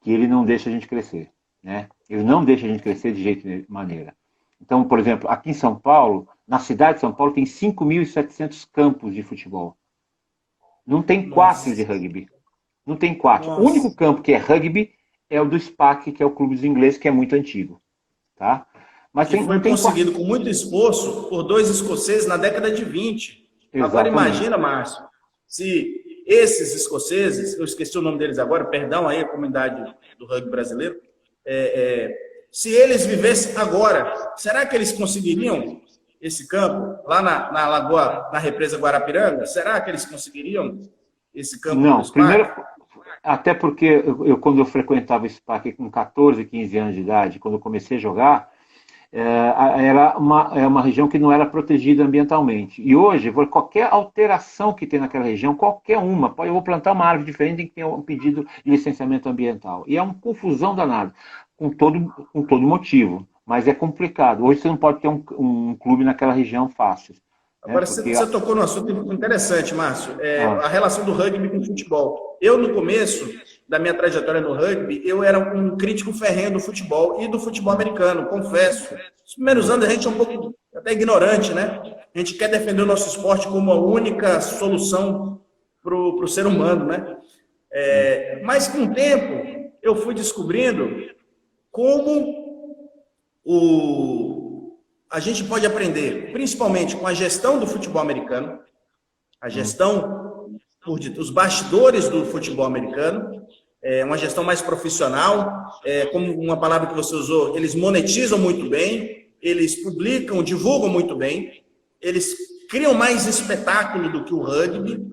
Que ele não deixa a gente crescer, né? Ele não deixa a gente crescer de jeito de maneira. Então, por exemplo, aqui em São Paulo, na cidade de São Paulo, tem 5.700 campos de futebol. Não tem 4 de Nossa, rugby. Não tem 4. O nossa. único campo que é rugby é o do SPAC, que é o clube dos ingleses, que é muito antigo. Tá? Mas Que não foi tem 4. conseguido com muito esforço por dois escoceses na década de 20. Agora Exatamente. imagina, Márcio, se esses escoceses, eu esqueci o nome deles agora, perdão aí a comunidade do rugby brasileiro, se eles vivessem agora, será que eles conseguiriam esse campo lá na Lagoa, na represa Guarapiranga? Será que eles conseguiriam esse campo do Não, primeiro, SPAC? até porque quando eu frequentava o SPAC com 14, 15 anos de idade, quando eu comecei a jogar, era uma região que não era protegida ambientalmente. E hoje, qualquer alteração que tem naquela região, qualquer uma, eu vou plantar uma árvore diferente, tem que ter um pedido de licenciamento ambiental. E é uma confusão danada, com todo motivo. Mas é complicado. Hoje você não pode ter um clube naquela região fácil. Né? Agora, Porque. você tocou num assunto interessante, Márcio, Ah, a relação do rugby com o futebol. Eu, no começo da minha trajetória no rugby, eu era um crítico ferrenho do futebol e do futebol americano, confesso. Nos primeiros anos a gente é um pouco até ignorante, né? A gente quer defender o nosso esporte como a única solução para o ser humano, né? Mas com o tempo eu fui descobrindo como a gente pode aprender, principalmente com a gestão do futebol americano, a gestão os bastidores do futebol americano, uma gestão mais profissional, como uma palavra que você usou, eles monetizam muito bem, eles publicam, divulgam muito bem, eles criam mais espetáculo do que o rugby,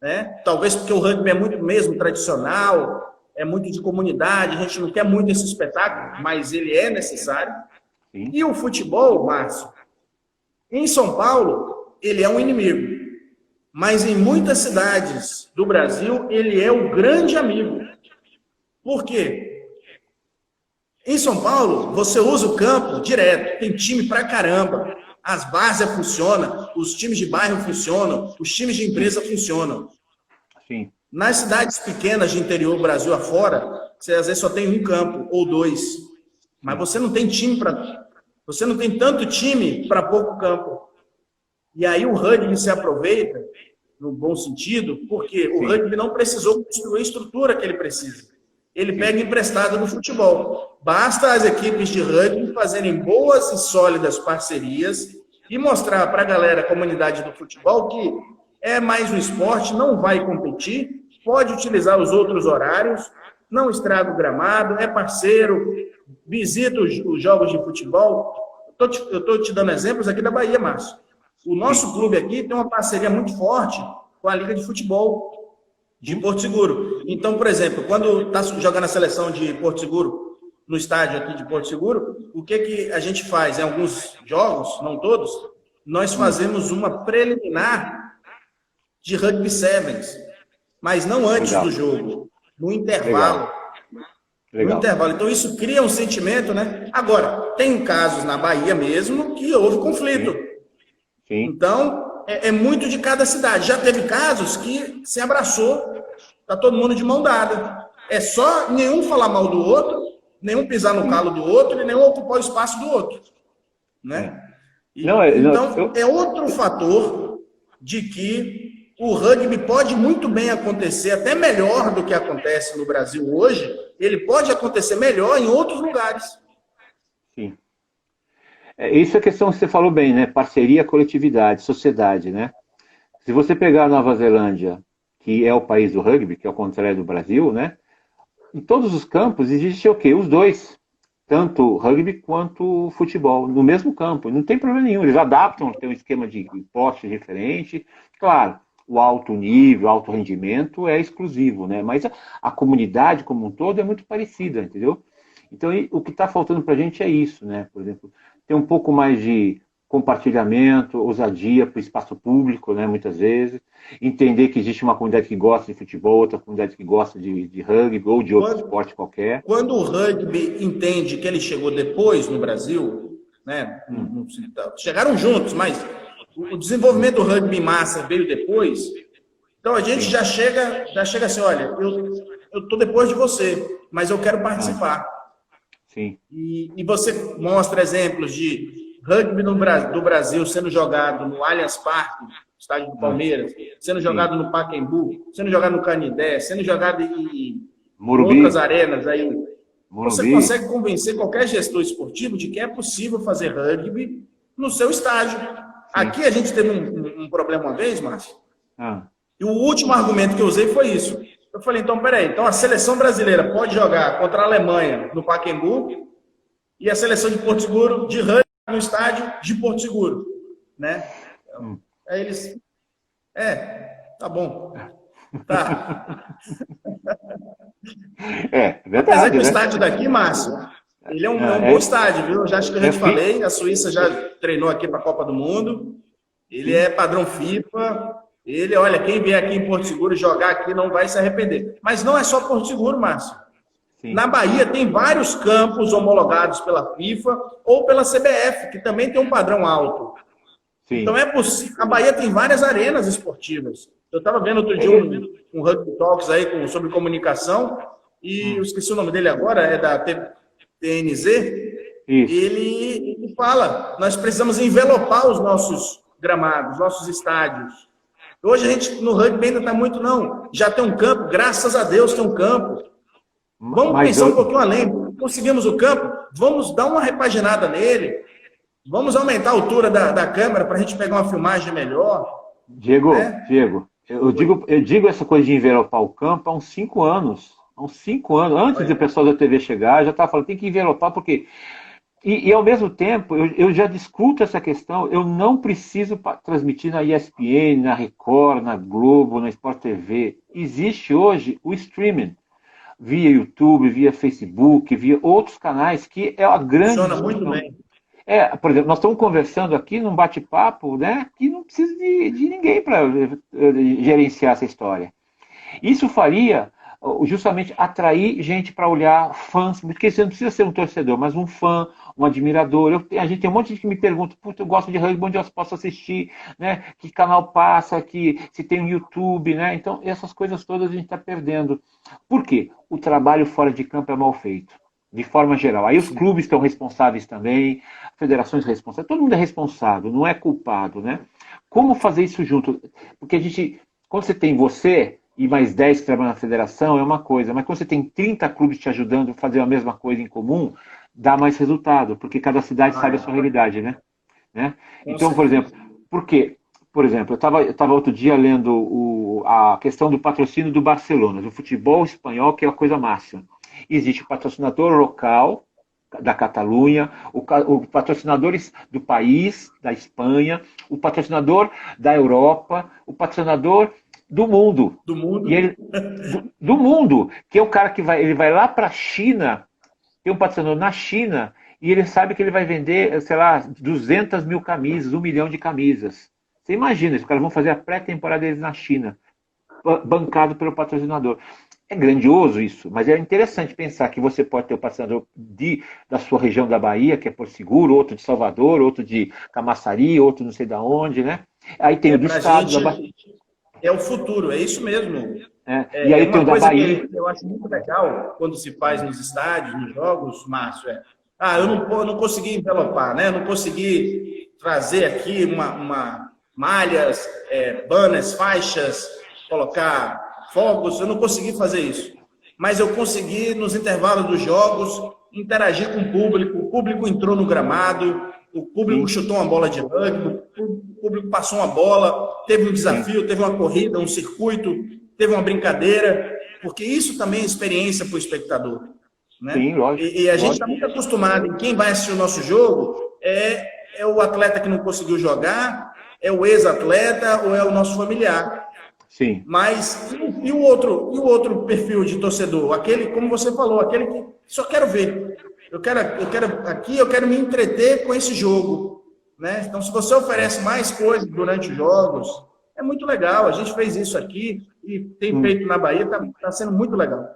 né? Talvez porque o rugby é muito mesmo tradicional, é muito de comunidade, a gente não quer muito esse espetáculo, mas ele é necessário. sim, E o futebol, Márcio, em São Paulo, ele é um inimigo. Mas em muitas cidades do Brasil, ele é o grande amigo. Por quê? Em São Paulo, você usa o campo direto, tem time pra caramba. As bases funcionam, os times de bairro funcionam, os times de empresa funcionam. sim, Nas cidades pequenas de interior, Brasil afora, você às vezes só tem um campo ou dois. Mas sim, você não tem time para. Você não tem tanto time para pouco campo. E aí o rugby se aproveita, no bom sentido, porque o sim, rugby não precisou construir a estrutura que ele precisa. Ele sim, pega emprestado no futebol. Basta as equipes de rugby fazerem boas e sólidas parcerias e mostrar para a galera, a comunidade do futebol, que é mais um esporte, não vai competir, pode utilizar os outros horários, não estraga o gramado, é parceiro, visita os jogos de futebol. Eu estou te dando exemplos aqui da Bahia, Márcio. O sim. nosso clube aqui tem uma parceria muito forte com a Liga de Futebol de Hum, Porto Seguro. Então, por exemplo, quando está jogando a seleção de Porto Seguro, no estádio aqui de Porto Seguro, o que a gente faz? Em alguns jogos, não todos, nós fazemos uma preliminar de rugby sevens, mas não antes do legal, jogo, no legal, intervalo. No legal. intervalo. Então, isso cria um sentimento, né? Agora, tem casos na Bahia mesmo que houve conflito. Sim, sim, Então, é muito de cada cidade. Já teve casos que se abraçou, tá todo mundo de mão dada. É só nenhum falar mal do outro, nenhum pisar no sim. calo do outro e nenhum ocupar o espaço do outro, É. né? Não, não, Então, é outro fator de que o rugby pode muito bem acontecer, até melhor do que acontece no Brasil hoje, ele pode acontecer melhor em outros lugares. sim. Isso é a questão que você falou bem, né? Parceria, coletividade, sociedade, né? Se você pegar a Nova Zelândia, que é o país do rugby, que é o contrário do Brasil, né? Em todos os campos existe o quê? Os dois. Tanto rugby quanto futebol, no mesmo campo. Não tem problema nenhum. Eles adaptam, tem um esquema de postes diferente. Claro, o alto nível, alto rendimento é exclusivo, né? Mas a comunidade como um todo é muito parecida, entendeu? Então, o que está faltando para a gente é isso, né? Por exemplo, ter um pouco mais de compartilhamento, ousadia para o espaço público, né, muitas vezes, entender que existe uma comunidade que gosta de futebol, outra comunidade que gosta de rugby ou de outro esporte qualquer. Quando o rugby entende que ele chegou depois no Brasil, né, chegaram juntos, mas o desenvolvimento do rugby em massa veio depois, então a gente já chega assim, olha, eu estou depois de você, mas eu quero participar. Sim. E você mostra exemplos de rugby do Brasil sendo jogado no Allianz Parque, estádio do Palmeiras, sendo jogado no Pacaembu, sendo jogado no Canindé, sendo jogado em outras arenas aí. Morumbi. Você consegue convencer qualquer gestor esportivo de que é possível fazer rugby no seu estádio. Sim. Aqui a gente teve um problema uma vez, Márcio, e o último argumento que eu usei foi isso. Eu falei, então, peraí, então a seleção brasileira pode jogar contra a Alemanha no Pacaembu e a seleção de Porto Seguro de rugby no estádio de Porto Seguro, né? Aí eles... tá bom. Tá. Verdade. Apesar que o estádio daqui, Márcio, ele é um bom estádio, viu? Já acho que eu já te falei, a Suíça já treinou aqui para a Copa do Mundo, ele é padrão FIFA, olha, quem vier aqui em Porto Seguro jogar aqui não vai se arrepender. Mas não é só Porto Seguro, Márcio. Sim. Na Bahia tem vários campos homologados pela FIFA ou pela CBF, que também tem um padrão alto. Sim. Então é possível. A Bahia tem várias arenas esportivas. Eu estava vendo outro dia um Rugby Talks aí sobre comunicação, e eu esqueci o nome dele agora, é da TNZ. Ele fala, nós precisamos envelopar os nossos gramados, nossos estádios. Hoje a gente no rugby ainda está muito, não. Já tem um campo, graças a Deus tem um campo. Vamos pensar um pouquinho além. Conseguimos o campo, vamos dar uma repaginada nele, vamos aumentar a altura da câmera para a gente pegar uma filmagem melhor. Diego, eu digo essa coisa de envelopar o campo há uns 5 anos. Há uns 5 anos, antes do pessoal da TV chegar, já estava falando, tem que envelopar, porque... E ao mesmo tempo, eu já discuto essa questão, eu não preciso transmitir na ESPN, na Record, na Globo, na Sport TV. Existe hoje o streaming. Via YouTube, via Facebook, via outros canais, que é a grande... Funciona muito bem. Por exemplo, nós estamos conversando aqui num bate-papo, né, que não precisa de ninguém para gerenciar essa história. Isso faria justamente atrair gente para olhar, fãs, porque você não precisa ser um torcedor, mas um fã, um admirador. A gente tem um monte de gente que me pergunta, eu gosto de rugby, onde eu posso assistir, né? Que canal passa, se tem um YouTube, né? Então, essas coisas todas a gente está perdendo. Por quê? O trabalho fora de campo é mal feito, de forma geral. Aí os clubes estão responsáveis também, federações responsáveis, todo mundo é responsável, não é culpado, né? Como fazer isso junto? Porque quando você tem você e mais 10 que trabalham na federação, é uma coisa, mas quando você tem 30 clubes te ajudando a fazer a mesma coisa em comum, dá mais resultado, porque cada cidade sabe a sua realidade, né? Então, por exemplo, eu estava outro dia lendo a questão do patrocínio do Barcelona, do futebol espanhol, que é a coisa máxima. Existe o patrocinador local da Catalunha, o patrocinadores do país, da Espanha, o patrocinador da Europa, o patrocinador do mundo. Do mundo? Do mundo, que é o cara que ele vai lá para a China, tem um patrocinador na China, e ele sabe que ele vai vender, sei lá, 200 mil camisas, 1 milhão de camisas. Você imagina, os caras vão fazer a pré-temporada deles na China, bancado pelo patrocinador. É grandioso isso, mas é interessante pensar que você pode ter o patrocinador da sua região da Bahia, que é Porto Seguro, outro de Salvador, outro de Camaçari, outro não sei de onde, né? Aí tem o do estado da Bahia. É o futuro, é isso mesmo. E aí tem o da Bahia. Eu acho muito legal quando se faz nos estádios, nos jogos, Márcio. Eu não consegui envelopar, né? Eu não consegui trazer aqui malhas, banners, faixas, colocar fogos, eu não consegui fazer isso. Mas eu consegui, nos intervalos dos jogos, interagir com o público entrou no gramado, o público chutou uma bola de rugby, o público passou uma bola, teve um desafio, teve uma corrida, um circuito, teve uma brincadeira, porque isso também é experiência para o espectador. Né? Sim, lógico. E a gente está muito acostumado, em quem vai assistir o nosso jogo é o atleta que não conseguiu jogar, é o ex-atleta ou é o nosso familiar. Sim. Mas e o outro perfil de torcedor? Aquele, como você falou, aquele que só quero ver. Eu quero me entreter com esse jogo, né? Então, se você oferece mais coisas durante os jogos, é muito legal. A gente fez isso aqui e tem feito na Bahia, tá sendo muito legal.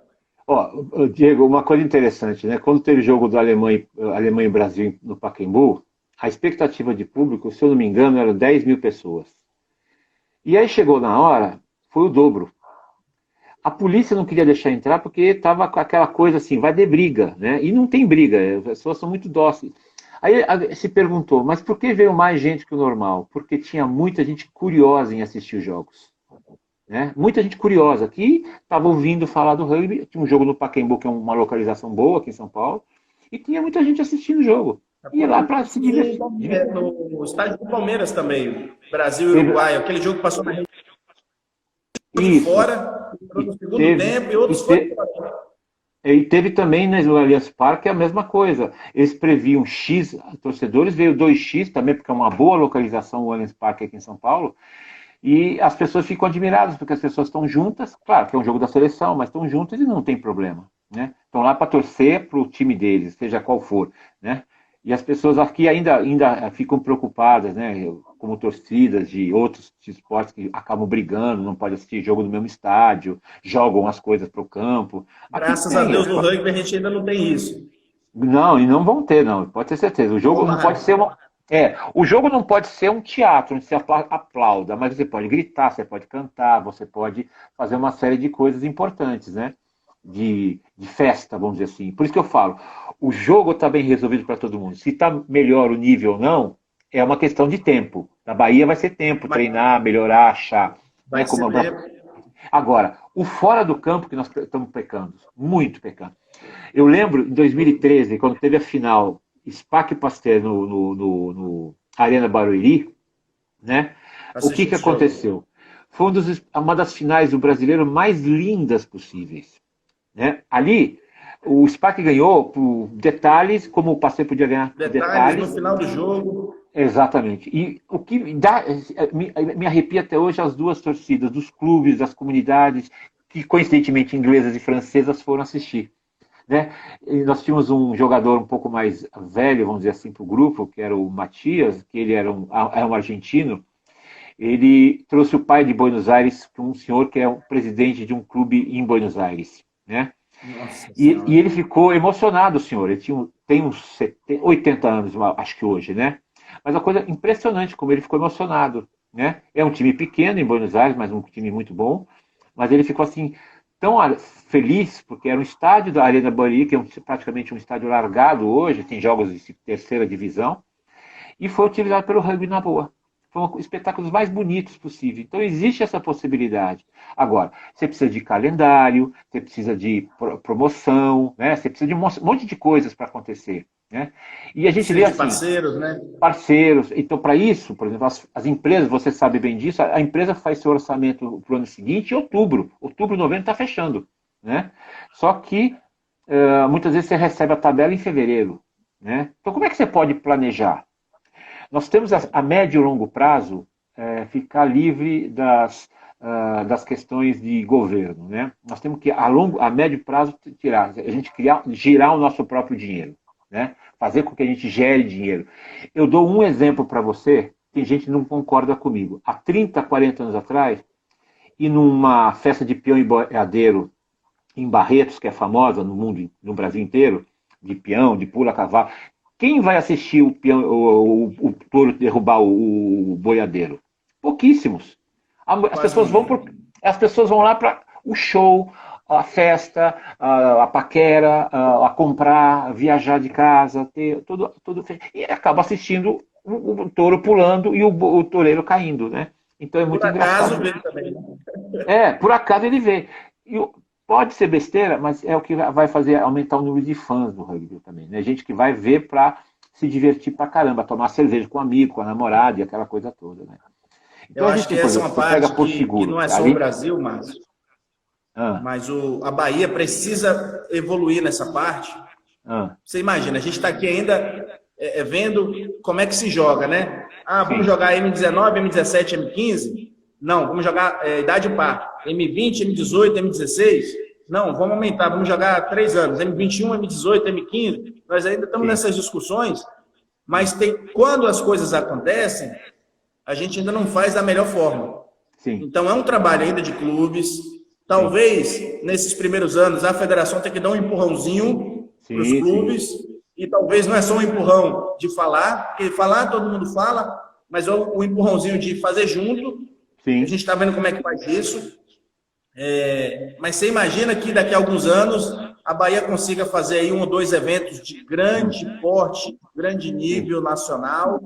Ó, Diego, uma coisa interessante, né? Quando teve o jogo do Alemanha e Brasil no Pacaembu, a expectativa de público, se eu não me engano, era 10 mil pessoas. E aí chegou na hora, foi o dobro. A polícia não queria deixar entrar porque estava com aquela coisa assim, vai ter briga, né? E não tem briga, as pessoas são muito dóceis. Aí se perguntou, mas por que veio mais gente que o normal? Porque tinha muita gente curiosa em assistir os jogos. Né? Muita gente curiosa que estava ouvindo falar do rugby. Tinha um jogo no Pacaembu, que é uma localização boa aqui em São Paulo, e tinha muita gente assistindo o jogo. Ia lá para se divertir. No estádio do Palmeiras também, Brasil e Uruguai, aquele jogo que passou na rede de fora, no segundo tempo, e outros foram fora. E teve também no Allianz Parque a mesma coisa. Eles previam X torcedores, veio 2X também, porque é uma boa localização o Allianz Parque aqui em São Paulo. E as pessoas ficam admiradas, porque as pessoas estão juntas, claro que é um jogo da seleção, mas estão juntas e não tem problema. Né? Estão lá para torcer para o time deles, seja qual for. Né? E as pessoas aqui ainda ficam preocupadas, né? Como torcidas de outros esportes que acabam brigando, não pode assistir jogo no mesmo estádio, jogam as coisas para o campo. Graças a Deus no rugby a gente ainda não tem isso. Não, e não vão ter, não, pode ter certeza. O jogo não pode ser o jogo não pode ser um teatro onde você aplauda, mas você pode gritar, você pode cantar, você pode fazer uma série de coisas importantes, né? De festa, vamos dizer assim. Por isso que eu falo, o jogo está bem resolvido para todo mundo. Se está melhor o nível ou não, é uma questão de tempo. Na Bahia vai ser tempo, treinar, melhorar, achar. Vai né? Como Agora, o fora do campo que nós estamos pecando, muito pecando. Eu lembro, em 2013, quando teve a final SPAC Pasteur no Arena Barueri, né? O que aconteceu? Foi uma das finais do brasileiro mais lindas possíveis. Né? Ali, o SPAC ganhou por detalhes, como o Pasteur podia ganhar por detalhes. No final do jogo. Exatamente. E o que me arrepia até hoje as duas torcidas, dos clubes, das comunidades, que coincidentemente inglesas e francesas foram assistir. Né? E nós tínhamos um jogador um pouco mais velho, vamos dizer assim, para o grupo, que era o Matias, que ele era um argentino. Ele trouxe o pai de Buenos Aires para um senhor que é o presidente de um clube em Buenos Aires. Né? E ele ficou emocionado, o senhor. Ele tem uns 80 anos, acho que hoje, né? Mas uma coisa impressionante como ele ficou emocionado. Né? É um time pequeno em Buenos Aires, mas um time muito bom. Mas ele ficou assim tão feliz, porque era um estádio da Arena Barueri, que é praticamente um estádio largado hoje, tem jogos de terceira divisão, e foi utilizado pelo rugby na boa. Foi um espetáculo dos mais bonitos possível. Então existe essa possibilidade. Agora, você precisa de calendário, você precisa de promoção, né? Você precisa de um monte de coisas para acontecer. Né? E a gente vê assim, parceiros, né? Parceiros. Então, para isso, por exemplo, as empresas, você sabe bem disso, a empresa faz seu orçamento para o ano seguinte em outubro. Outubro, novembro está fechando. Né? Só que muitas vezes você recebe a tabela em fevereiro. Né? Então, como é que você pode planejar? Nós temos a médio e longo prazo ficar livre das questões de governo. Né? Nós temos que, a médio prazo, a gente girar o nosso próprio dinheiro. Né? Fazer com que a gente gere dinheiro. Eu dou um exemplo para você, tem gente que não concorda comigo. Há 30, 40 anos atrás, e numa festa de peão e boiadeiro em Barretos, que é famosa no mundo, no Brasil inteiro, de peão, de pula-cavalo, quem vai assistir o touro derrubar o boiadeiro? Pouquíssimos. As pessoas vão lá para o show, a festa, a paquera, a comprar, viajar de casa, ter tudo e acaba assistindo o touro pulando e o toureiro caindo, né? Então é muito engraçado. Por acaso vê também. Por acaso ele vê. E pode ser besteira, mas é o que vai fazer aumentar o número de fãs do rugby também, né? Gente que vai ver para se divertir pra caramba, tomar cerveja com um amigo, com a namorada e aquela coisa toda, né? Então, eu acho que essa é uma parte que não é só o Brasil, Márcio. Mas a Bahia precisa evoluir nessa parte. Você imagina, a gente está aqui ainda vendo como é que se joga, né? Vamos jogar M19, M17, M15? Não, vamos jogar idade par. M20, M18, M16? Não, vamos aumentar, vamos jogar 3 anos, M21, M18, M15. Nós ainda estamos nessas discussões, mas quando as coisas acontecem, a gente ainda não faz da melhor forma. Sim. Então, é um trabalho ainda de clubes. Talvez, nesses primeiros anos, a federação tenha que dar um empurrãozinho para os clubes. E talvez não é só um empurrão de falar, porque falar todo mundo fala, mas é o empurrãozinho de fazer junto. Sim. A gente está vendo como é que faz isso. Mas você imagina que daqui a alguns anos a Bahia consiga fazer aí 1 ou 2 eventos de grande porte, grande nível nacional.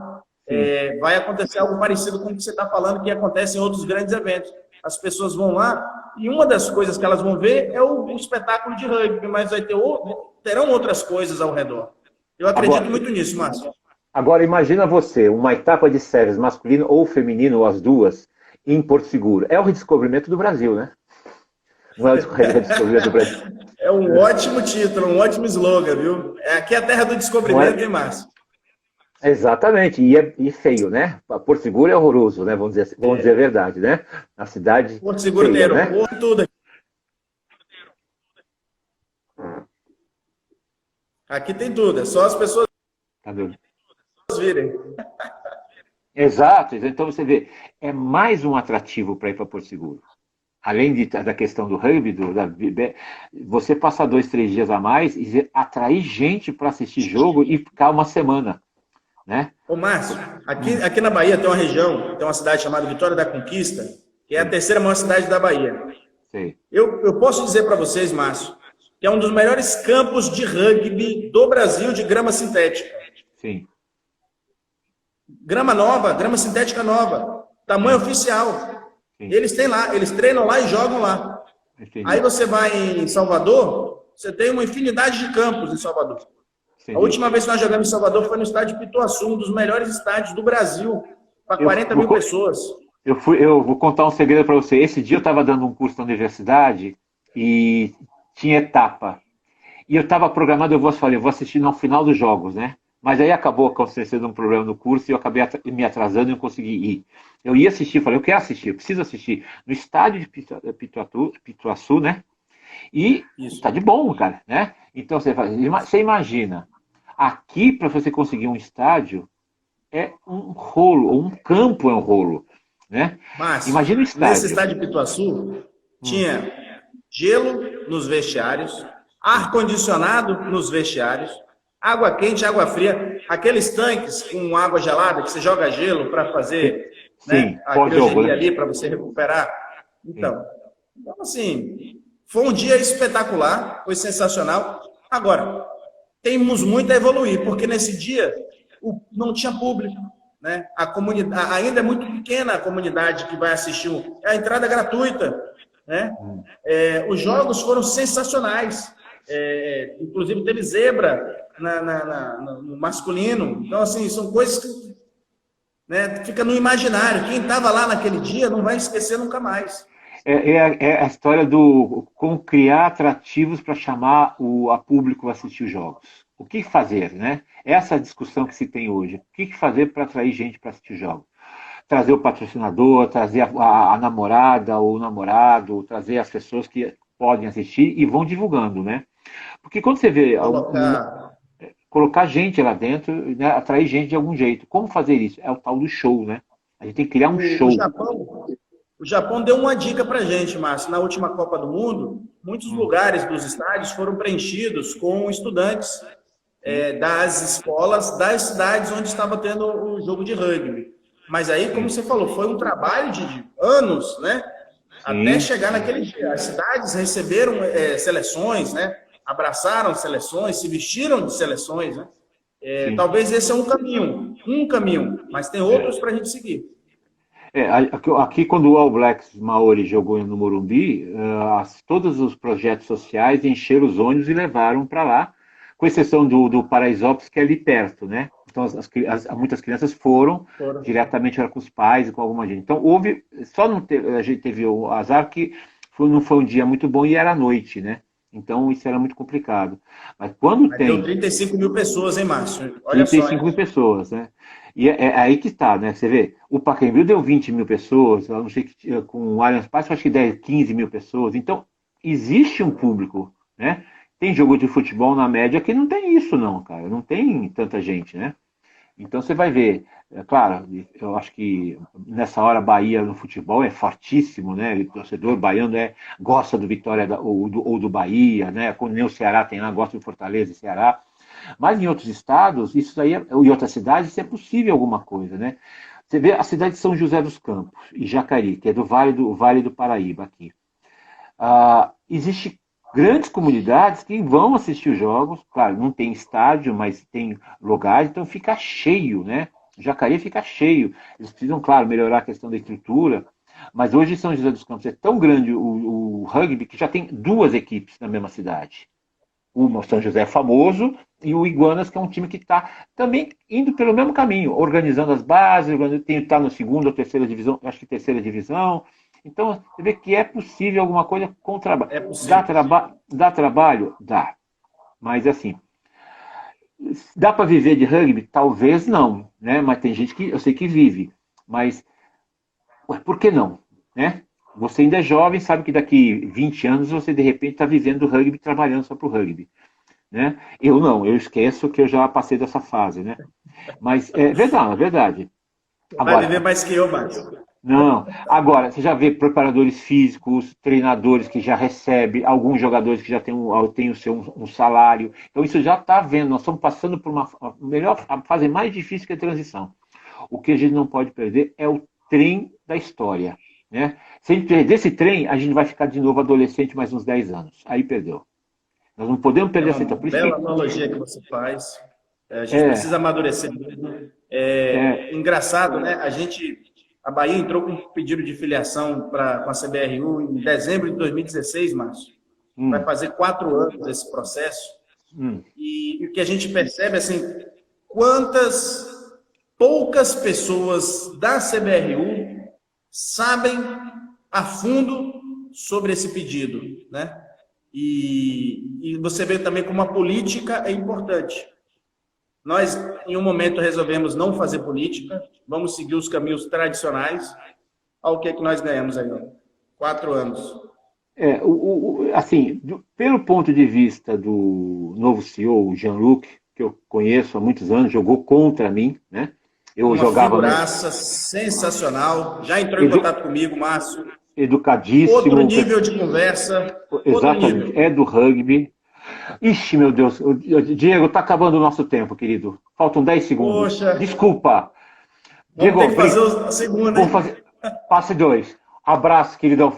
Vai acontecer algo parecido com o que você está falando, que acontece em outros grandes eventos. As pessoas vão lá e uma das coisas que elas vão ver é o espetáculo de rugby, mas terão outras coisas ao redor. Eu acredito muito nisso, Márcio. Agora, imagina você, uma etapa de séries masculino ou feminino, ou as duas, em Porto Seguro. É o redescobrimento do Brasil, né? Não é o redescobrimento do Brasil. É um ótimo título, um ótimo slogan, viu? Aqui é a terra do descobrimento, hein, Márcio? Exatamente, e feio, né? Porto Seguro é horroroso, né? Vamos dizer a verdade, né? A cidade. Porto Seguro tem aeroporto, tudo aqui. Aqui tem tudo, é só as pessoas virem. Exato, então você vê, é mais um atrativo para ir para Porto Seguro. Além da questão do rugby, você passar 2, 3 dias a mais e atrair gente para assistir jogo e ficar uma semana. Né? Ô, Márcio, aqui na Bahia tem uma região, tem uma cidade chamada Vitória da Conquista, que é a terceira maior cidade da Bahia. Sim. Eu posso dizer para vocês, Márcio, que é um dos melhores campos de rugby do Brasil de grama sintética. Sim. Grama nova, grama sintética nova, tamanho oficial. Sim. Eles têm lá, eles treinam lá e jogam lá. Entendi. Aí você vai em Salvador, você tem uma infinidade de campos em Salvador. Entendi. A última vez que nós jogamos em Salvador foi no estádio Pituaçu, um dos melhores estádios do Brasil, para 40 mil pessoas. Eu vou contar um segredo para você. Esse dia eu estava dando um curso na universidade e tinha etapa. E eu estava programado, eu vou assistir no final dos jogos, né? Mas aí acabou acontecendo um problema no curso e eu acabei me atrasando e não consegui ir. Eu ia assistir, falei, eu quero assistir, eu preciso assistir no estádio de Pituaçu, né? E está de bom, cara, né? Então você imagina, aqui para você conseguir um estádio é um rolo, ou um campo é um rolo, né? Mas, imagina o estádio. Nesse estádio de Pituaçu tinha gelo nos vestiários, ar-condicionado nos vestiários, água quente, água fria, aqueles tanques com água gelada que você joga gelo para fazer a criogenia ali, para você recuperar. Então, assim, foi um dia espetacular, foi sensacional. Agora, temos muito a evoluir, porque nesse dia não tinha público, né? A comunidade, ainda é muito pequena a comunidade que vai assistir, a entrada é gratuita, né? Os jogos foram sensacionais. Inclusive teve zebra no masculino. Então, assim, são coisas que, né, fica no imaginário. Quem estava lá naquele dia não vai esquecer nunca mais. É a história do como criar atrativos para chamar a público a assistir os jogos. O que fazer, né? Essa discussão que se tem hoje. O que fazer para atrair gente para assistir os jogos? Trazer o patrocinador, trazer a namorada ou o namorado, trazer as pessoas que podem assistir e vão divulgando, né? Porque quando você vê colocar gente lá dentro, né, atrair gente de algum jeito. Como fazer isso? É o tal do show, né? A gente tem que criar um show. O Japão deu uma dica pra gente, Márcio. Na última Copa do Mundo, muitos lugares dos estádios foram preenchidos com estudantes das escolas, das cidades onde estava tendo o jogo de rugby. Mas aí, como você falou, foi um trabalho de anos, né? Até chegar naquele dia. As cidades receberam seleções, né? Abraçaram seleções, se vestiram de seleções, né? Talvez esse é um caminho, mas tem outros para a gente seguir. Aqui, quando o All Blacks Maori jogou no Morumbi, todos os projetos sociais encheram os ônibus e levaram para lá, com exceção do Paraisópolis, que é ali perto, né? Então, muitas crianças foram diretamente com os pais e com alguma gente. Então, a gente teve o azar que não foi um dia muito bom e era à noite, né? Então, isso era muito complicado. Mas deu 35 mil pessoas, hein, Márcio? Olha 35 mil pessoas, né? E é aí que está, né? Você vê, o Pacaembu deu 20 mil pessoas, eu não sei, com o Allianz Parque, eu acho que 10, 15 mil pessoas. Então, existe um público, né? Tem jogo de futebol na média que não tem isso não, cara, não tem tanta gente, né? Então você vai ver, é claro, eu acho que nessa hora Bahia no futebol é fortíssimo, né? O torcedor baiano gosta do Vitória ou do Bahia, né? Quando nem o Ceará tem lá, gosta do Fortaleza e Ceará. Mas em outros estados, isso aí, ou em outras cidades, isso é possível alguma coisa, né? Você vê a cidade de São José dos Campos e Jacareí, que é do Vale do Paraíba aqui. Existe grandes comunidades que vão assistir os jogos, claro, não tem estádio, mas tem lugares, então fica cheio, né? Jacareí fica cheio. Eles precisam, claro, melhorar a questão da estrutura, mas hoje São José dos Campos é tão grande o rugby que já tem duas equipes na mesma cidade. Uma, o São José famoso, e o Iguanas, que é um time que está também indo pelo mesmo caminho, organizando as bases, está na segunda ou terceira divisão, acho que terceira divisão. Então, você vê que é possível alguma coisa com trabalho. É possível. Dá trabalho? Dá. Mas, assim, dá para viver de rugby? Talvez não, né? Mas tem gente que eu sei que vive. Mas, por que não? Né? Você ainda é jovem, sabe que daqui 20 anos você, de repente, está vivendo o rugby, trabalhando só para o rugby. Né? Eu não, eu esqueço que eu já passei dessa fase, né? Mas é verdade, é verdade. Vai viver mais que eu, Márcio. Não. Agora, você já vê preparadores físicos, treinadores que já recebem, alguns jogadores que já têm o seu um salário. Então, isso já está vendo. Nós estamos passando por a fase mais difícil que a transição. O que a gente não pode perder é o trem da história. Né? Se a gente perder esse trem, a gente vai ficar de novo adolescente mais uns 10 anos. Aí perdeu. Nós não podemos perder essa etapa. É uma bela analogia que você faz. A gente precisa amadurecer. Engraçado, né? A Bahia entrou com um pedido de filiação com a CBRU em dezembro de 2016, Márcio. Vai fazer 4 anos esse processo. E o que a gente percebe, assim, quantas poucas pessoas da CBRU sabem a fundo sobre esse pedido, né? E você vê também como a política é importante. Nós, em um momento, resolvemos não fazer política, vamos seguir os caminhos tradicionais. Olha o que é que nós ganhamos aí, 4 anos. Assim, pelo ponto de vista do novo CEO, o Jean-Luc, que eu conheço há muitos anos, jogou contra mim, né? Uma figuraça sensacional, já entrou em contato comigo, Márcio. Educadíssimo. Outro nível de conversa. Exatamente, é do rugby. Ixi, meu Deus. Diego, está acabando o nosso tempo, querido. Faltam 10 segundos. Poxa. Desculpa. Vamos ter que fazer a segunda, hein? Vamos fazer passe 2. Abraço, queridão.